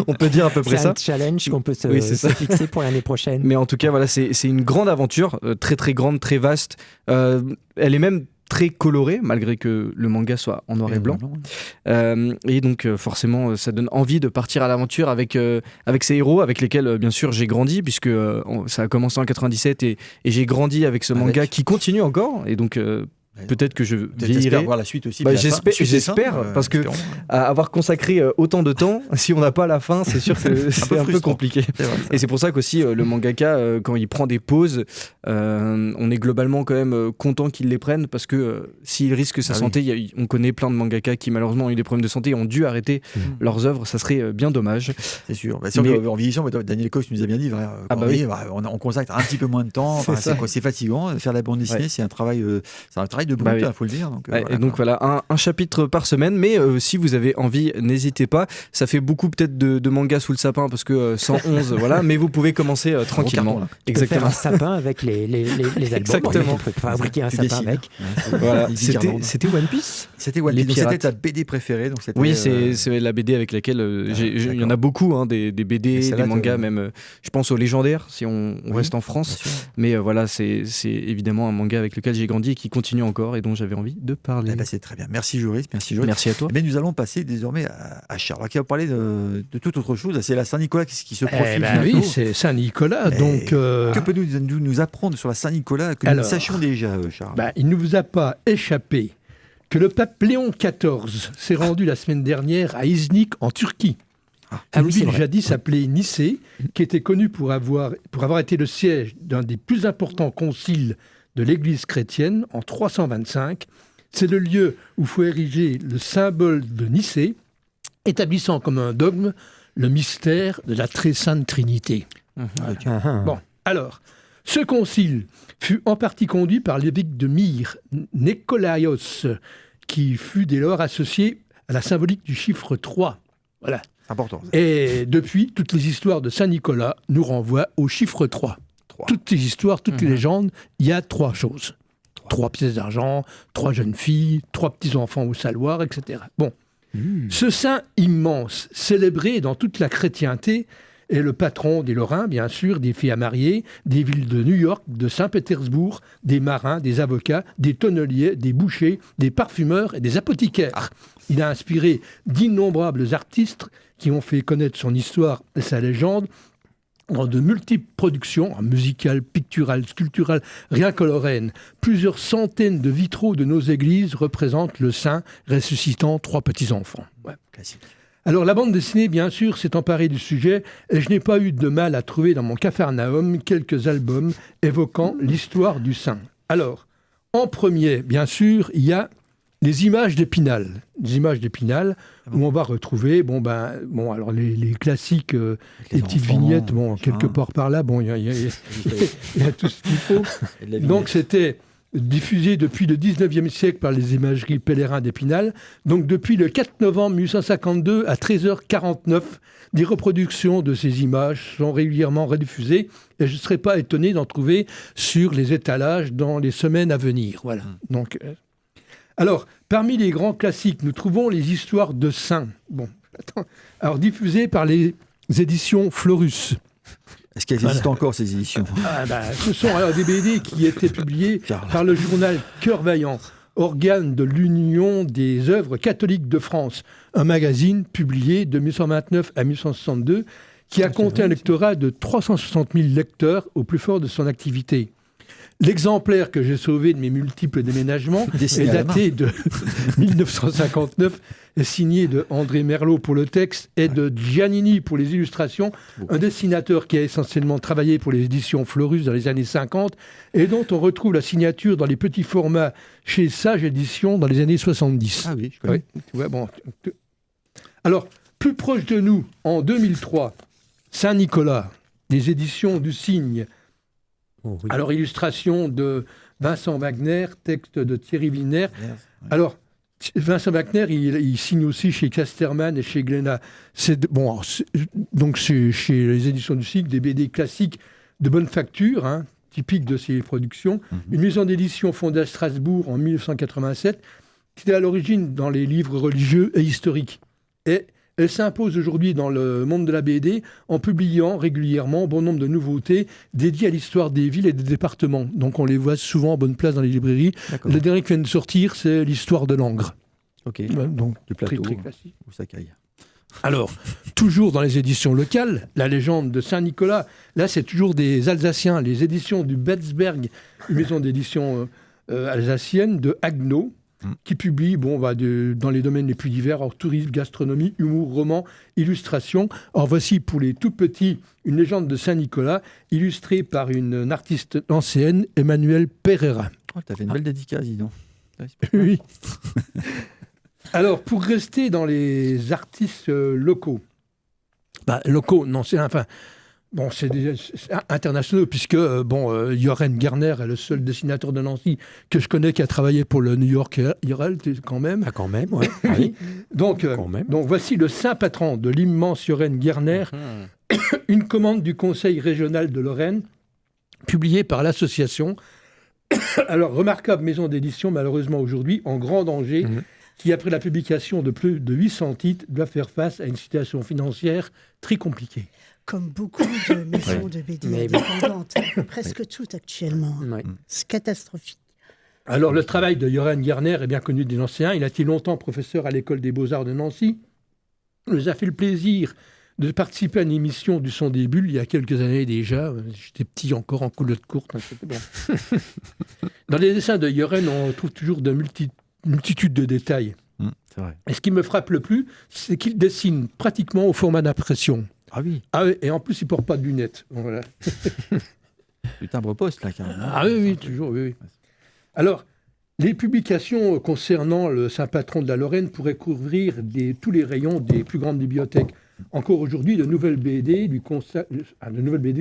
On peut dire à peu près ça. C'est un challenge qu'on peut se fixer pour l'année prochaine. Mais en tout cas, voilà, c'est une grande aventure, très très grande, très vaste. Elle est même très coloré, malgré que le manga soit en noir et blanc. Et donc forcément ça donne envie de partir à l'aventure avec ces héros avec lesquels bien sûr j'ai grandi, puisque ça a commencé en 97 et j'ai grandi avec ce manga qui continue encore, et donc peut-être que je vieillirai. Voir la suite aussi. J'espère, parce que avoir consacré autant de temps, si on n'a pas la fin, c'est sûr que c'est un peu compliqué. Et c'est pour ça qu'aussi le mangaka, quand il prend des pauses, on est globalement quand même content qu'il les prenne, parce que s'il risque sa santé, on connaît plein de mangaka qui malheureusement ont eu des problèmes de santé et ont dû arrêter leurs œuvres. Ça serait bien dommage. C'est sûr. En vieillissant, Daniel Cox nous a bien dit, on consacre un petit peu moins de temps. C'est fatigant. Faire la bande dessinée, c'est un travail de brut, faut le dire. Donc voilà, un chapitre par semaine, mais si vous avez envie, n'hésitez pas. Ça fait beaucoup peut-être de mangas sous le sapin, parce que 111, voilà, mais vous pouvez commencer tranquillement. Exactement. Faire un sapin avec les albums. Exactement. Fabriquer un sapin avec. Voilà. C'était One Piece. C'était One Piece. C'était ta BD préférée. Donc oui, c'est la BD avec laquelle il y en a beaucoup, hein, des BD, des mangas, même. Je pense aux légendaires, si on reste en France. Mais voilà, c'est évidemment un manga avec lequel j'ai grandi et qui continue encore, et dont j'avais envie de parler. C'est très bien. Merci Joris. Merci à toi. Mais nous allons passer désormais à Charles, qui va parler de toute autre chose. C'est la Saint-Nicolas qui se profile. Oui, c'est Saint-Nicolas. Donc, que peut nous apprendre sur la Saint-Nicolas que nous sachions déjà, Charles? Il ne vous a pas échappé que le pape Léon XIV s'est rendu la semaine dernière à Iznik, en Turquie. Une ville jadis appelée Nicée, qui était connue pour avoir été le siège d'un des plus importants conciles de l'Église chrétienne en 325. C'est le lieu où faut ériger le symbole de Nicée, établissant comme un dogme le mystère de la très sainte Trinité. Bon, alors, ce concile fut en partie conduit par l'évêque de Myre, Nikolaios, qui fut dès lors associé à la symbolique du chiffre 3. Voilà. Important. Et depuis, toutes les histoires de Saint-Nicolas nous renvoient au chiffre 3. Toutes ces histoires, toutes les légendes, il y a 3 choses. 3 pièces d'argent, 3 jeunes filles, 3 petits-enfants au saloir, etc. Bon. Ce saint immense, célébré dans toute la chrétienté, est le patron des Lorrains, bien sûr, des filles à marier, des villes de New York, de Saint-Pétersbourg, des marins, des avocats, des tonneliers, des bouchers, des parfumeurs et des apothicaires. Il a inspiré d'innombrables artistes qui ont fait connaître son histoire et sa légende dans de multiples productions, musicales, picturales, sculpturales, rien qu'en Lorraine. Plusieurs centaines de vitraux de nos églises représentent le saint ressuscitant 3 petits-enfants. Classique. Alors la bande dessinée, bien sûr, s'est emparée du sujet, et je n'ai pas eu de mal à trouver dans mon Capharnaüm quelques albums évoquant l'histoire du saint. Alors, en premier, bien sûr, il y a les images d'Épinal. Des images d'Épinal où on va retrouver alors les classiques, les petites vignettes, quelque part par là, il y a tout ce qu'il faut. Donc c'était diffusé depuis le 19e siècle par les imageries Pèlerins d'Épinal. Donc depuis le 4 novembre 1852 à 13h49, des reproductions de ces images sont régulièrement rediffusées, et je ne serais pas étonné d'en trouver sur les étalages dans les semaines à venir. Voilà. Donc, alors, parmi les grands classiques, nous trouvons les histoires de saints. Alors diffusées par les éditions Florus. Est-ce qu'elles existent encore, ces éditions? Ce sont alors des BD qui étaient publiées par le journal Cœur Vaillant, organe de l'Union des œuvres catholiques de France, un magazine publié de 1829 à 1862 qui a compté un lectorat de 360 000 lecteurs au plus fort de son activité. L'exemplaire que j'ai sauvé de mes multiples déménagements est daté de 1959, est signé de André Merlot pour le texte et de Giannini pour les illustrations, un dessinateur qui a essentiellement travaillé pour les éditions Florus dans les années 50 et dont on retrouve la signature dans les petits formats chez Sage Éditions dans les années 70. Ah oui, je connais. Ouais, bon. Alors, plus proche de nous, en 2003, Saint-Nicolas, des éditions du Cygne. Oh, oui. Alors, illustration de Vincent Wagner, texte de Thierry Wiener. Alors, Vincent Wagner, il signe aussi chez Casterman et chez Glénat. Donc, c'est chez les éditions du Cygne, des BD classiques de bonne facture, hein, typiques de ces productions. Une maison d'édition fondée à Strasbourg en 1987, qui était à l'origine dans les livres religieux et historiques. Et elle s'impose aujourd'hui dans le monde de la BD en publiant régulièrement bon nombre de nouveautés dédiées à l'histoire des villes et des départements. Donc on les voit souvent en bonne place dans les librairies. D'accord. Le dernier qui vient de sortir, c'est l'histoire de Langres. Ok. Ouais, donc Du plateau, très classique. où ça caille. Alors, toujours dans les éditions locales, la légende de Saint-Nicolas, là c'est toujours des Alsaciens, les éditions du Betzberg, une maison d'édition alsacienne de Haguenau, qui publie dans les domaines les plus divers, alors, tourisme, gastronomie, humour, roman, illustration. Or voici pour les tout petits une légende de Saint-Nicolas, illustrée par une artiste ancienne, Emmanuelle Pereira. Oh, t'as fait une belle dédicace, dis donc. Oui. Alors, pour rester dans les artistes locaux, locaux, non, c'est internationaux, puisque Joren Garner est le seul dessinateur de Nancy que je connais qui a travaillé pour le New York Herald, quand même. Ah, quand même, ouais. Oui. Donc voici le saint patron de l'immense Joren Garner, une commande du Conseil régional de Lorraine, publiée par l'association. Alors, remarquable maison d'édition, malheureusement aujourd'hui, en grand danger, qui, après la publication de plus de 800 titres, doit faire face à une situation financière très compliquée. Comme beaucoup de maisons de BD indépendantes, presque toutes actuellement. C'est catastrophique. Alors, le travail de Joren Garner est bien connu des anciens. Il a été longtemps professeur à l'École des Beaux-Arts de Nancy. Il nous a fait le plaisir de participer à une émission du Son des Bulles il y a quelques années déjà. J'étais petit encore, en culotte courte. C'était bon. Dans les dessins de Joren, on trouve toujours de multitude de détails. C'est vrai. Et ce qui me frappe le plus, c'est qu'il dessine pratiquement au format d'impression. Ah oui. Ah oui, et en plus, il ne porte pas de lunettes. Voilà. Du timbre-poste, là, carrément. Ah oui, toujours, oui. Alors, les publications concernant le saint patron de la Lorraine pourraient couvrir tous les rayons des plus grandes bibliothèques. Encore aujourd'hui, de nouvelles BD lui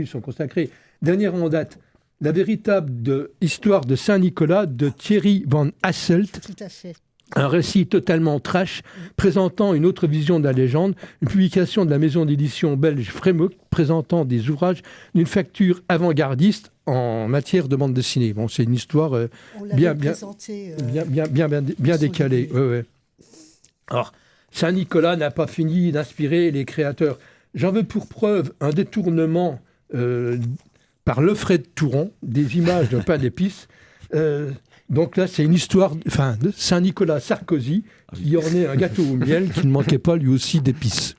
sont consacrées. Dernière en date, la véritable histoire de Saint-Nicolas de Thierry Van Hasselt. Tout à fait. Un récit totalement trash, présentant une autre vision de la légende, une publication de la maison d'édition belge Frémaux, présentant des ouvrages d'une facture avant-gardiste en matière de bande dessinée. Bon, c'est une histoire bien décalée. Ouais. Alors, Saint-Nicolas n'a pas fini d'inspirer les créateurs. J'en veux pour preuve un détournement par Lefred Touron des images d'un pain d'épices. Donc là, c'est une histoire de Saint-Nicolas Sarkozy qui ornait un gâteau au miel qui ne manquait pas lui aussi d'épices.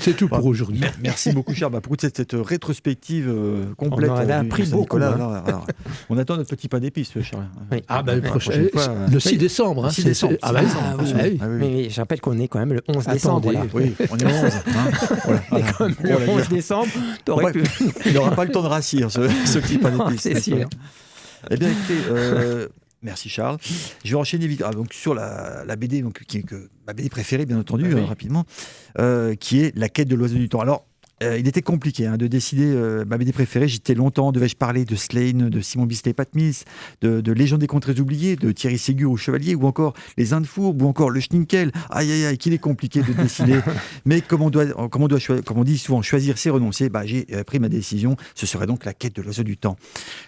C'est tout pour aujourd'hui. Merci beaucoup, Charles, pour cette rétrospective complète. On en a appris beaucoup. Alors, on attend notre petit pain d'épices, Charles. Oui. Le 6 décembre. 6 décembre. Mais je rappelle qu'on est quand même le 11 décembre. Voilà. Oui, on est le 11. On est quand même le 11 décembre. Il n'aura pas le temps de rassir, ce petit pain d'épices. C'est sûr. Eh bien, écoutez, merci Charles. Je vais enchaîner vite donc, sur la BD, donc, qui est ma BD préférée, bien entendu, rapidement, qui est La quête de l'oiseau du temps. Alors, il était compliqué de décider ma BD préférée. J'étais longtemps, devais-je parler de Slane, de Simon Bisley Patmos, de Légende des contrées oubliées, de Thierry Ségur au Chevalier, ou encore Les Indes Fourbes, ou encore Le Schninkel. Aïe, qu'il est compliqué de décider. Mais comme on dit souvent, choisir c'est renoncer, j'ai pris ma décision. Ce serait donc La quête de l'oiseau du temps.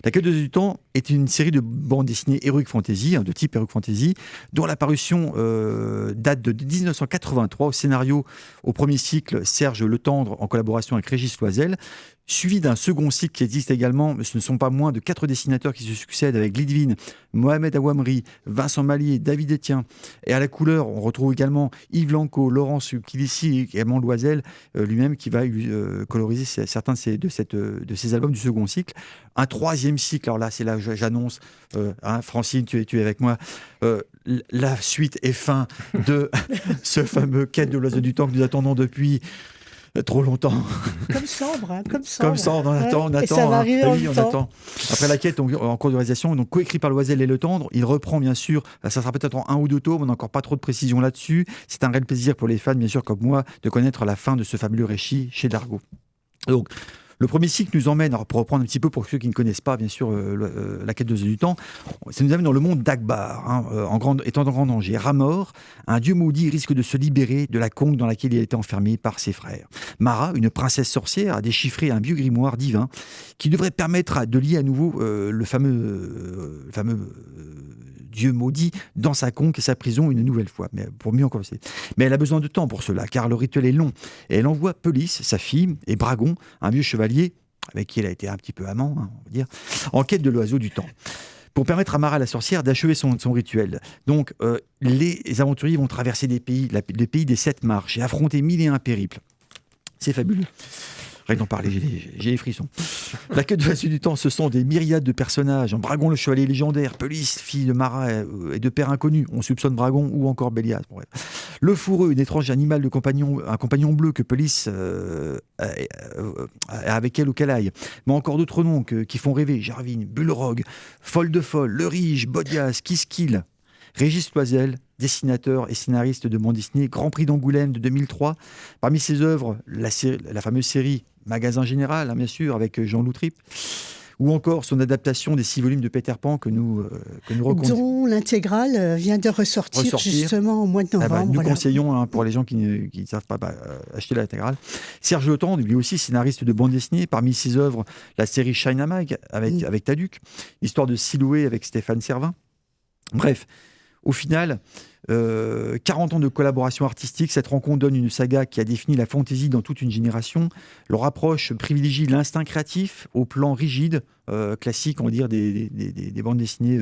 La quête de l'oiseau du temps est une série de bandes dessinées Heroic Fantasy, de type Heroic Fantasy, dont la parution date de 1983. Au scénario, au premier cycle, Serge Letendre, en collaboration collaboration avec Régis Loisel, suivi d'un second cycle qui existe également. Ce ne sont pas moins de 4 dessinateurs qui se succèdent avec Lidvin, Mohamed Awamri, Vincent Mallier, David Etienne. Et à la couleur, on retrouve également Yves Lanco, Laurence Kilissi et également Loisel lui-même qui va coloriser certains de ces albums du second cycle. Un troisième cycle, alors là, c'est là que j'annonce, Francine, tu es avec moi, la suite et fin de ce fameux Quête de l'oiseau du temps que nous attendons depuis trop longtemps. Comme Sambre, Comme Sambre, on attend. Et ça va arriver en on attend. Après la quête, en cours de réalisation, donc coécrit par Loisel et Le Tendre, il reprend bien sûr, ça sera peut-être en 1 ou 2 tomes, on n'a encore pas trop de précision là-dessus. C'est un réel plaisir pour les fans, bien sûr, comme moi, de connaître la fin de ce fabuleux récit chez Dargaud. Donc, le premier cycle nous emmène, alors pour reprendre un petit peu pour ceux qui ne connaissent pas, bien sûr, la quête de l'oiseau du temps, ça nous amène dans le monde d'Akbar, étant en grand danger. Ramor, un dieu maudit, risque de se libérer de la conque dans laquelle il a été enfermé par ses frères. Mara, une princesse sorcière, a déchiffré un vieux grimoire divin qui devrait permettre de lier à nouveau le fameux Dieu maudit dans sa conque et sa prison une nouvelle fois, mais pour mieux en commencer. Mais elle a besoin de temps pour cela, car le rituel est long. Et elle envoie Pelis, sa fille, et Bragon, un vieux chevalier, avec qui elle a été un petit peu amant, on va dire, en quête de l'oiseau du temps, pour permettre à Mara la sorcière d'achever son rituel. Donc, les aventuriers vont traverser les pays des 7 marches et affronter 1001 périples. C'est fabuleux. Rien d'en parler, j'ai les frissons. La quête de l'oiseau du temps, ce sont des myriades de personnages. Bragon, le chevalier légendaire, Pelis, fille de Mara et de père inconnu. On soupçonne Bragon ou encore Bélias. Bon, ouais. Le fourreux, un étrange animal de compagnon, un compagnon bleu que Pelis a avec elle au Calaï. Mais encore d'autres noms qui font rêver. Jarvine, Bulrog, Folle de Folle, Le Rige, Bodias, Kiskill. Régis Loisel, dessinateur et scénariste de bande dessinée, Grand Prix d'Angoulême de 2003. Parmi ses œuvres, la fameuse série Magasin Général, bien sûr, avec Jean Loutrip, ou encore son adaptation des 6 volumes de Peter Pan que nous recommandons. Dont l'intégrale vient de ressortir justement au mois de novembre. Nous conseillons, pour les gens qui ne savent pas, acheter l'intégrale. Serge Le Tendre, lui aussi scénariste de bande dessinée. Parmi ses œuvres, la série Shine a Mag avec Taduc, Histoire de Siloué avec Stéphane Servin. Bref, au final, 40 ans de collaboration artistique, cette rencontre donne une saga qui a défini la fantaisie dans toute une génération. Leur approche privilégie l'instinct créatif au plan rigide, classique, on va dire, des bandes dessinées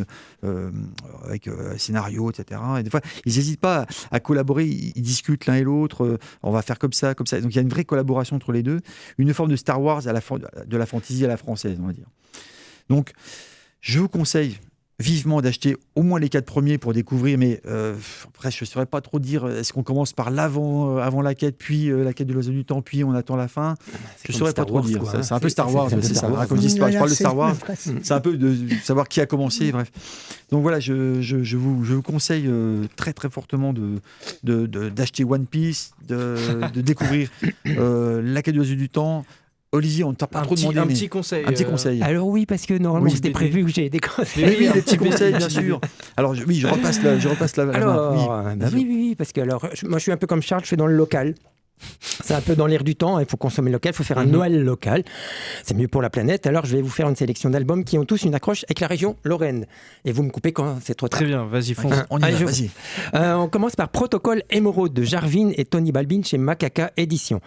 avec scénario, etc. Et des fois, ils n'hésitent pas à collaborer, ils discutent l'un et l'autre, on va faire comme ça, comme ça. Donc il y a une vraie collaboration entre les deux, une forme de Star Wars de la fantaisie à la française, on va dire. Donc, je vous conseille vivement d'acheter au moins les 4 premiers pour découvrir, mais après je ne saurais pas trop dire, est-ce qu'on commence par avant la quête, puis la quête de l'oiseau du temps, puis on attend la fin, je ne saurais pas trop dire, c'est un peu Star Wars, c'est ça, raconte l'histoire, je parle de Star Wars, c'est un peu de savoir qui a commencé, bref. Donc voilà, je vous conseille très très fortement d'acheter One Piece, de découvrir la quête de l'oiseau du temps. Olivier, on ne t'a pas trop demandé. Un petit conseil. Un petit conseil. Alors oui, parce que normalement c'était prévu que j'ai des conseils. Oui, des petits conseils, bien sûr. Alors je repasse la main. Oui, parce que moi je suis un peu comme Charles, je suis dans le local. C'est un peu dans l'air du temps, il faut consommer local, il faut faire un Noël local. C'est mieux pour la planète. Alors je vais vous faire une sélection d'albums qui ont tous une accroche avec la région Lorraine. Et vous me coupez quand c'est trop tard. Très bien, vas-y, fonce. On y va, vas-y. On commence par Protocole Émeraude de Jarvin et Tony Balbin chez Macaca Édition.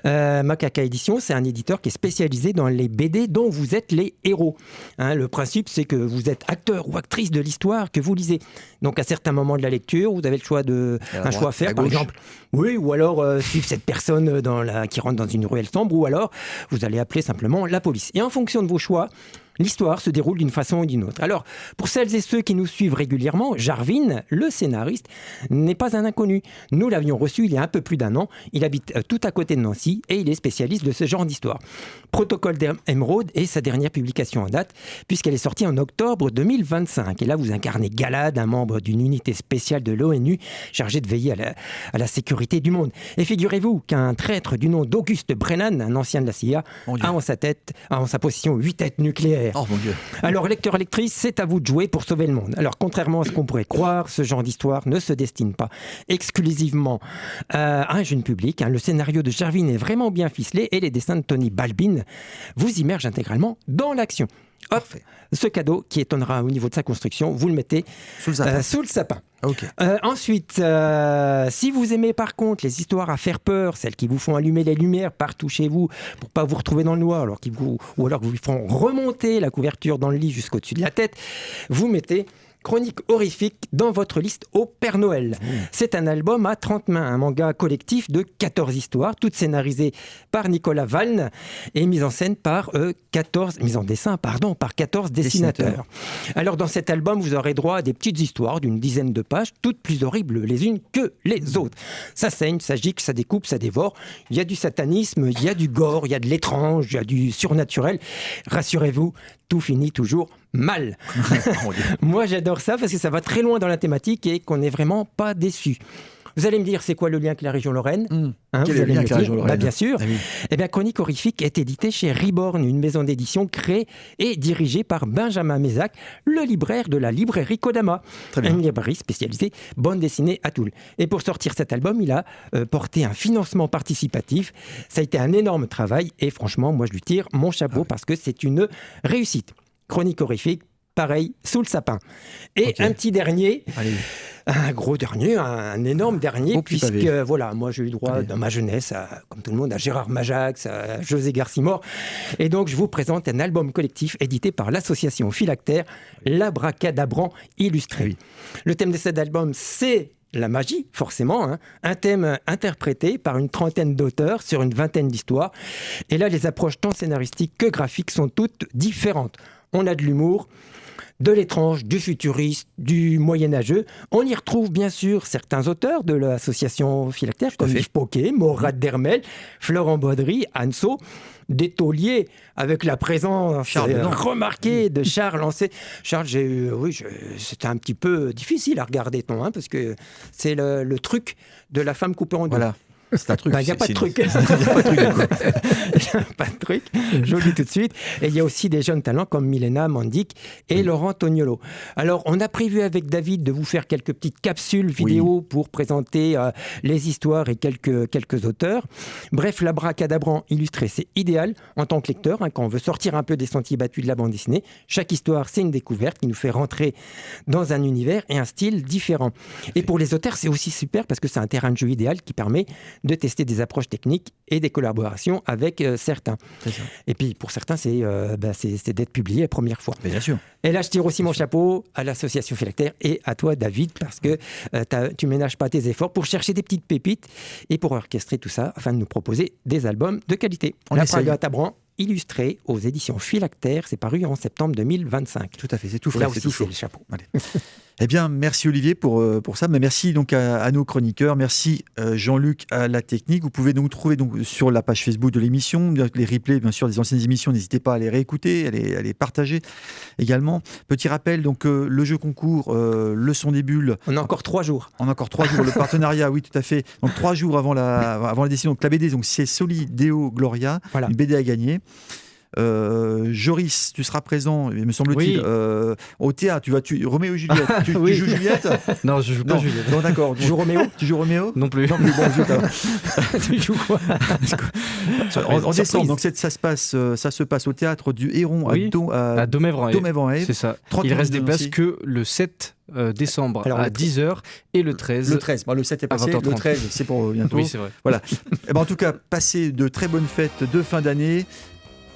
Macaca Édition, c'est un éditeur qui est spécialisé dans les BD dont vous êtes les héros. Le principe, c'est que vous êtes acteur ou actrice de l'histoire que vous lisez. Donc à certains moments de la lecture, vous avez le choix un choix à faire, par exemple. Oui, ou alors suivre cette personne qui rentre dans une ruelle sombre, ou alors vous allez appeler simplement la police. Et en fonction de vos choix, l'histoire se déroule d'une façon ou d'une autre. Alors, pour celles et ceux qui nous suivent régulièrement, Jarvin, le scénariste, n'est pas un inconnu. Nous l'avions reçu il y a un peu plus d'1 an. Il habite tout à côté de Nancy et il est spécialiste de ce genre d'histoire. Protocole d'Émeraude est sa dernière publication en date, puisqu'elle est sortie en octobre 2025. Et là, vous incarnez Galad, un membre d'une unité spéciale de l'ONU chargée de veiller à la sécurité du monde. Et figurez-vous qu'un traître du nom d'Auguste Brennan, un ancien de la CIA, a en sa possession 8 têtes nucléaires. Oh mon Dieu. Alors, lecteur, lectrice, c'est à vous de jouer pour sauver le monde. Alors, contrairement à ce qu'on pourrait croire, ce genre d'histoire ne se destine pas exclusivement à un jeune public. Le scénario de Jarvin est vraiment bien ficelé et les dessins de Tony Balbin vous immergent intégralement dans l'action. Hop, ce cadeau qui étonnera au niveau de sa construction, vous le mettez sous le sapin. Okay. Ensuite, si vous aimez par contre les histoires à faire peur, celles qui vous font allumer les lumières partout chez vous pour pas vous retrouver dans le noir, ou alors que vous font remonter la couverture dans le lit jusqu'au-dessus de la tête, vous mettez Chronique horrifique dans votre liste au Père Noël. C'est un album à 30 mains, un manga collectif de 14 histoires, toutes scénarisées par Nicolas Valne et mises en dessin par 14 dessinateurs. Alors dans cet album, vous aurez droit à des petites histoires d'une dizaine de pages, toutes plus horribles les unes que les autres. Ça saigne, ça gicle, ça découpe, ça dévore. Il y a du satanisme, il y a du gore, il y a de l'étrange, il y a du surnaturel. Rassurez-vous, tout finit toujours mal. Moi, j'adore ça parce que ça va très loin dans la thématique et qu'on n'est vraiment pas déçu. Vous allez me dire, c'est quoi le lien avec la région Lorraine Quel est le lien avec la région Lorraine Bien sûr. Ah oui. Eh bien, Chronique horrifique est édité chez Reborn, une maison d'édition créée et dirigée par Benjamin Mézac, le libraire de la librairie Kodama. Une librairie spécialisée bande dessinée à Toul. Et pour sortir cet album, il a porté un financement participatif. Ça a été un énorme travail et franchement, moi, je lui tire mon chapeau parce que c'est une réussite. Chronique horrifique, pareil, sous le sapin. Et un petit dernier, un gros dernier, un énorme dernier, puisque voilà, moi j'ai eu droit dans ma jeunesse, comme tout le monde, à Gérard Majax, à José Garcimore. Et donc je vous présente un album collectif édité par l'association Philactère, l'Abracadabran illustré. Le thème de cet album, c'est la magie, forcément, un thème interprété par une trentaine d'auteurs sur une vingtaine d'histoires. Et là, les approches tant scénaristiques que graphiques sont toutes différentes. On a de l'humour, de l'étrange, du futuriste, du moyenâgeux. On y retrouve bien sûr certains auteurs de l'association Philactère, comme Yves Poquet, Morad Dermel, Florent Baudry, Anso, des tauliers avec la présence remarquée de Charles Ancet. Charles, c'était un petit peu difficile à regarder parce que c'est le truc de la femme coupée en deux. Voilà. C'est un truc. Il n'y a pas de truc. Il n'y a pas de truc. Je vous le dis tout de suite. Et il y a aussi des jeunes talents comme Milena Mandic et Laurent Tognolo. Alors, on a prévu avec David de vous faire quelques petites capsules vidéo pour présenter les histoires et quelques auteurs. Bref, l'Abracadabran illustré, c'est idéal en tant que lecteur, quand on veut sortir un peu des sentiers battus de la bande dessinée. Chaque histoire, c'est une découverte qui nous fait rentrer dans un univers et un style différent. Et pour les auteurs, c'est aussi super parce que c'est un terrain de jeu idéal qui permet de tester des approches techniques et des collaborations avec certains. Et puis pour certains, c'est d'être publié la première fois. Bien sûr. Et là, je tire aussi mon chapeau à l'association Philactère et à toi, David, parce que tu ménages pas tes efforts pour chercher des petites pépites et pour orchestrer tout ça afin de nous proposer des albums de qualité. L'Abracadabran illustré aux éditions Philactère, c'est paru en septembre 2025. Tout à fait, c'est tout frais. Là aussi, c'est le chapeau. Allez. Eh bien, merci Olivier pour ça. Mais merci donc à nos chroniqueurs. Merci Jean-Luc à la technique. Vous pouvez donc trouver sur la page Facebook de l'émission les replays, bien sûr, des anciennes émissions. N'hésitez pas à les réécouter, à les partager également. Petit rappel, donc le jeu concours, le son des bulles. On a encore 3 jours. On a encore 3 jours. Le partenariat, oui, tout à fait. Donc 3 jours avant la décision. Donc la BD, donc c'est Soli Deo Gloria, une BD à gagner. Joris, tu seras présent, me semble-t-il, au théâtre. Roméo et Juliette. Tu joues Juliette? Non, je joue pas Juliette. Non, d'accord. Tu joues Roméo? Tu joues Roméo? Non plus. Bon, tu joues quoi? En décembre, donc ça se passe au théâtre du Héron à Domèvre-en-Haye. C'est ça. Il reste des places que le 7 décembre à 10h et le 13. Le 13, le 7 est passé, le 13 c'est pour bientôt. Oui, c'est vrai. Voilà. En tout cas, passez de très bonnes fêtes de fin d'année.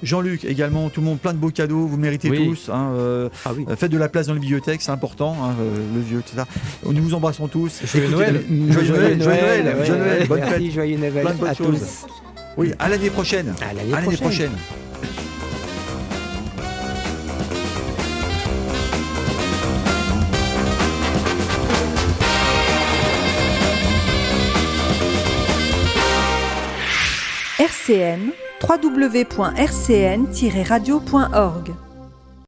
Jean-Luc également, tout le monde, plein de beaux cadeaux, vous méritez tous. Faites de la place dans les bibliothèques, c'est important, le vieux, etc. Nous vous embrassons tous. Joyeux Noël. Joyeux Noël. Bonne fête. Joyeux Noël. Plein de bonnes choses. Oui, à l'année prochaine. À l'année prochaine. RCN, www.rcn-radio.org